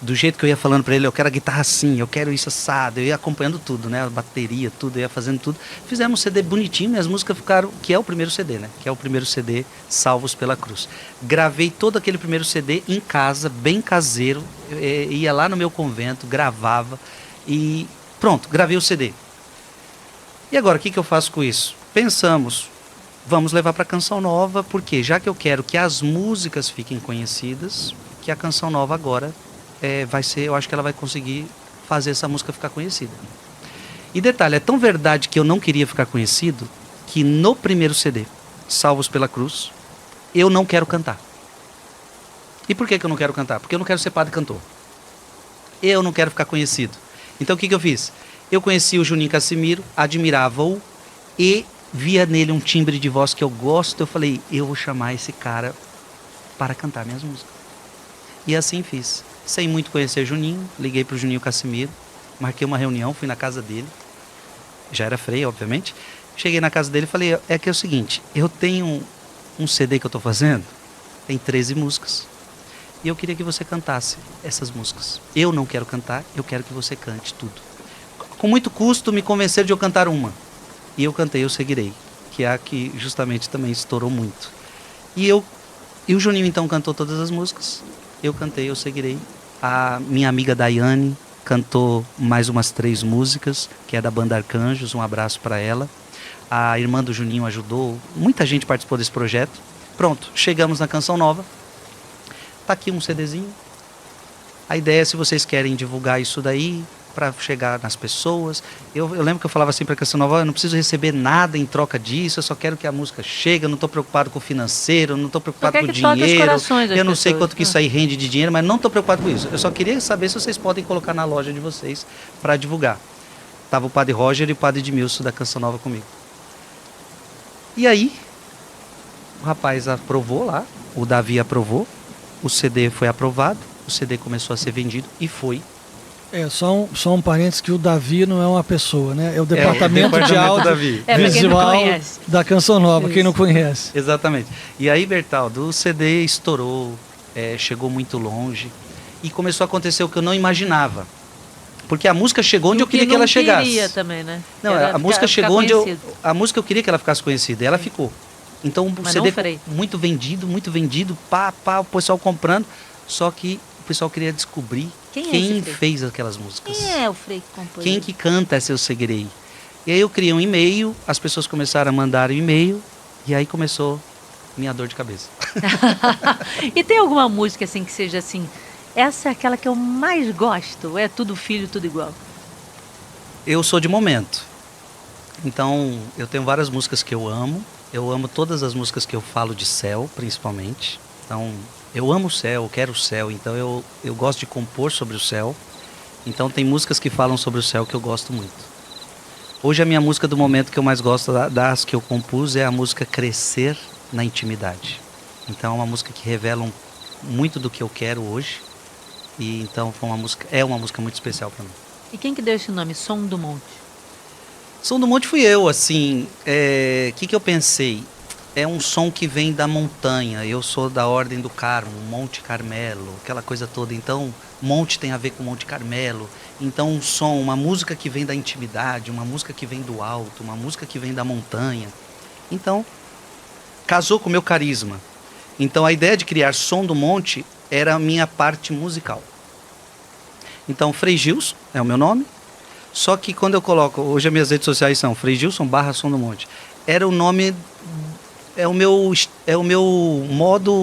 do jeito que eu ia falando para ele, eu quero a guitarra assim, eu quero isso assado, eu ia acompanhando tudo, né, a bateria, tudo, eu ia fazendo tudo. Fizemos um CD bonitinho e as músicas ficaram, que é o primeiro CD, né, que é o primeiro CD, Salvos pela Cruz. Gravei todo aquele primeiro CD em casa, bem caseiro, ia lá no meu convento, gravava e pronto, gravei o CD. E agora, o que eu faço com isso? Pensamos, vamos levar para Canção Nova, porque já que eu quero que as músicas fiquem conhecidas, que a Canção Nova agora vai ser, eu acho que ela vai conseguir fazer essa música ficar conhecida. E detalhe, é tão verdade que eu não queria ficar conhecido, que no primeiro CD, Salvos pela Cruz, eu não quero cantar. E por que eu não quero cantar? Porque eu não quero ser padre cantor. Eu não quero ficar conhecido. Então o que eu fiz? Eu conheci o Juninho Cassimiro, admirava-o e via nele um timbre de voz que eu gosto. Eu falei, eu vou chamar esse cara para cantar minhas músicas. E assim fiz. Sem muito conhecer Juninho, liguei para o Juninho Cassimiro, marquei uma reunião, fui na casa dele, já era freio, obviamente. Cheguei na casa dele e falei, é o seguinte, eu tenho um CD que eu estou fazendo, tem 13 músicas, e eu queria que você cantasse essas músicas. Eu não quero cantar, eu quero que você cante tudo. Com muito custo, me convenceram de eu cantar uma. E eu cantei Eu Seguirei, que é a que justamente também estourou muito. E o Juninho então cantou todas as músicas. Eu cantei Eu Seguirei. A minha amiga Daiane cantou mais umas 3 músicas, que é da banda Arcanjos, um abraço para ela. A irmã do Juninho ajudou, muita gente participou desse projeto. Pronto, chegamos na Canção Nova. Tá aqui um CDzinho. A ideia é, se vocês querem divulgar isso daí, para chegar nas pessoas. Eu lembro que eu falava assim para a Canção Nova, eu não preciso receber nada em troca disso, eu só quero que a música chegue, eu não estou preocupado com o financeiro, eu não estou preocupado com o dinheiro, eu não sei quanto que isso aí rende de dinheiro, mas não estou preocupado com isso. Eu só queria saber se vocês podem colocar na loja de vocês para divulgar. Tava o Padre Roger e o Padre Edmilson da Canção Nova comigo. E aí, o rapaz aprovou lá, o Davi aprovou, o CD foi aprovado, o CD começou a ser vendido e foi. Só um parênteses, que o Davi não é uma pessoa, né? É o departamento de áudio visual da Canção Nova, quem não conhece. Exatamente. E aí, Bertaldo, o CD estourou, chegou muito longe e começou a acontecer o que eu não imaginava. Porque a música chegou onde eu queria que ela chegasse. Queria também, né? Não, a música chegou onde a música eu queria que ela ficasse conhecida, e ela ficou. Então o CD muito vendido, o pessoal comprando, só que o pessoal queria descobrir quem fez aquelas músicas. Quem é o Frei que compôs? Quem que canta essa Eu Seguirei? E aí eu criei um e-mail, as pessoas começaram a mandar o e-mail, e aí começou minha dor de cabeça. E tem alguma música assim que seja assim, essa é aquela que eu mais gosto, ou é tudo filho, tudo igual? Eu sou de momento. Então, eu tenho várias músicas que eu amo. Eu amo todas as músicas que eu falo de céu, principalmente. Então, eu amo o céu, eu quero o céu, então eu gosto de compor sobre o céu. Então tem músicas que falam sobre o céu que eu gosto muito. Hoje a minha música do momento que eu mais gosto das que eu compus é a música Crescer na Intimidade. Então é uma música que revela muito do que eu quero hoje. E então é uma música muito especial para mim. E quem que deu esse nome, Som do Monte? Som do Monte fui eu, assim, que eu pensei? É um som que vem da montanha, eu sou da Ordem do Carmo, Monte Carmelo, aquela coisa toda. Então, monte tem a ver com Monte Carmelo. Então, um som, uma música que vem da intimidade, uma música que vem do alto, uma música que vem da montanha. Então, casou com o meu carisma. Então, a ideia de criar Som do Monte era a minha parte musical. Então, Frei Gilson é o meu nome. Só que quando eu coloco, hoje as minhas redes sociais são Frei Gilson / Som do Monte. era o nome, é o meu modo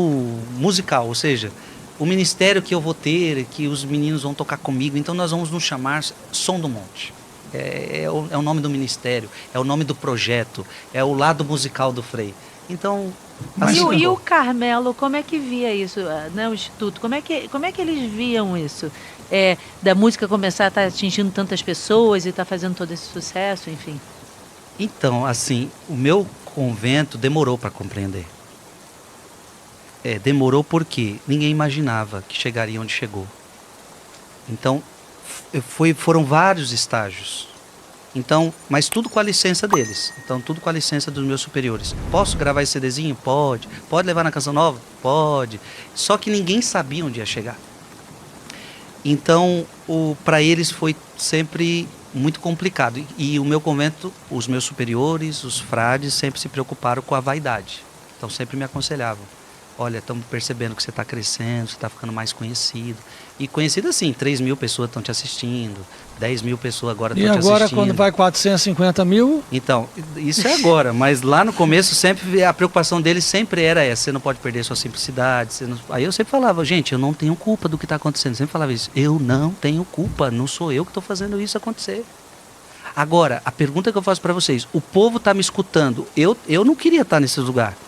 musical, ou seja, o ministério que eu vou ter, que os meninos vão tocar comigo, então nós vamos nos chamar Som do Monte. É o nome do ministério, é o nome do projeto, é o lado musical do Frei. Então, assim, E o Carmelo, como é que via isso, né, o Instituto? Como é que eles viam isso? Da música começar a estar atingindo tantas pessoas e estar fazendo todo esse sucesso, enfim. Então, assim, o meu convento demorou para compreender. Demorou porque ninguém imaginava que chegaria onde chegou. Então, foram vários estágios. Então, mas tudo com a licença deles. Então, tudo com a licença dos meus superiores. Posso gravar esse CDzinho? Pode. Pode levar na Canção Nova? Pode. Só que ninguém sabia onde ia chegar. Então, para eles foi sempre muito complicado. E o meu convento, os meus superiores, os frades, sempre se preocuparam com a vaidade. Então, sempre me aconselhavam. Olha, estamos percebendo que você está crescendo, você está ficando mais conhecido. E conhecido assim, 3 mil pessoas estão te assistindo, 10 mil pessoas agora estão te assistindo. E agora, quando vai 450 mil? Então, isso é agora, mas lá no começo sempre a preocupação deles sempre era essa, você não pode perder sua simplicidade. Aí eu sempre falava, gente, eu não tenho culpa do que está acontecendo. Eu sempre falava isso, eu não tenho culpa, não sou eu que estou fazendo isso acontecer. Agora, a pergunta que eu faço para vocês, o povo está me escutando, eu não queria estar nesse lugar.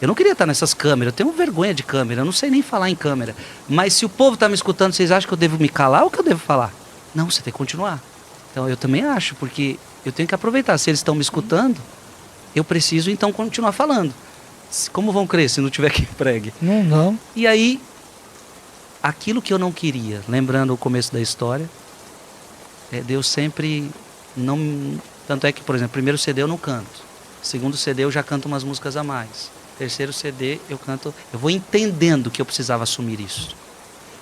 Eu não queria estar nessas câmeras, eu tenho vergonha de câmera, eu não sei nem falar em câmera. Mas se o povo está me escutando, vocês acham que eu devo me calar ou que eu devo falar? Não, você tem que continuar. Então eu também acho, porque eu tenho que aproveitar. Se eles estão me escutando, eu preciso então continuar falando. Como vão crer se não tiver quem pregue? Não. E aí, aquilo que eu não queria, lembrando o começo da história, Deus sempre não... Tanto é que, por exemplo, primeiro CD eu não canto. Segundo CD eu já canto umas músicas a mais. Terceiro CD eu vou entendendo que eu precisava assumir isso.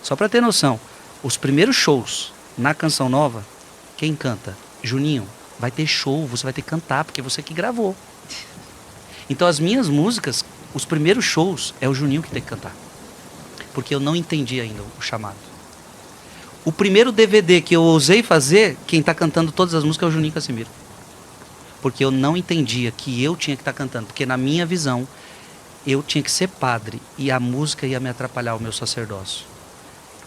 Só para ter noção, os primeiros shows na Canção Nova, quem canta? Juninho. Vai ter show, você vai ter que cantar, porque você que gravou. Então as minhas músicas, os primeiros shows, é o Juninho que tem que cantar. Porque eu não entendi ainda o chamado. O primeiro DVD que eu ousei fazer, quem está cantando todas as músicas é o Juninho Casimiro. Porque eu não entendia que eu tinha que estar cantando. Porque na minha visão, eu tinha que ser padre e a música ia me atrapalhar o meu sacerdócio.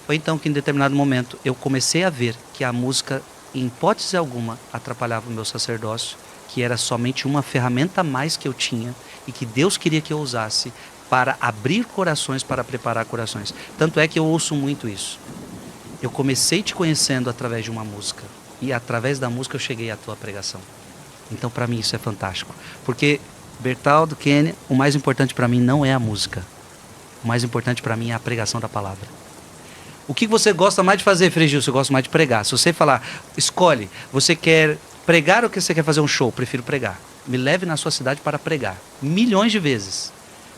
Foi então que em determinado momento eu comecei a ver que a música, em hipótese alguma, atrapalhava o meu sacerdócio, que era somente uma ferramenta a mais que eu tinha e que Deus queria que eu usasse para abrir corações, para preparar corações. Tanto é que eu ouço muito isso. Eu comecei te conhecendo através de uma música e através da música eu cheguei à tua pregação. Então para mim isso é fantástico, porque Bertaldo, Kênia, o mais importante para mim não é a música. O mais importante para mim é a pregação da palavra. O que você gosta mais de fazer, Frei Gil? Você gosta mais de pregar. Se você falar, escolhe, você quer pregar ou você quer fazer um show? Prefiro pregar. Me leve na sua cidade para pregar. Milhões de vezes.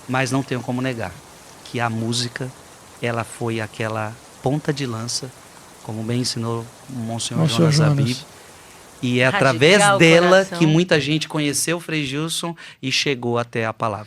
Mas não tenho como negar que a música, ela foi aquela ponta de lança, como bem ensinou o Monsenhor Jonas Abib. E é através dela que muita gente conheceu o Frei Gilson e chegou até a palavra.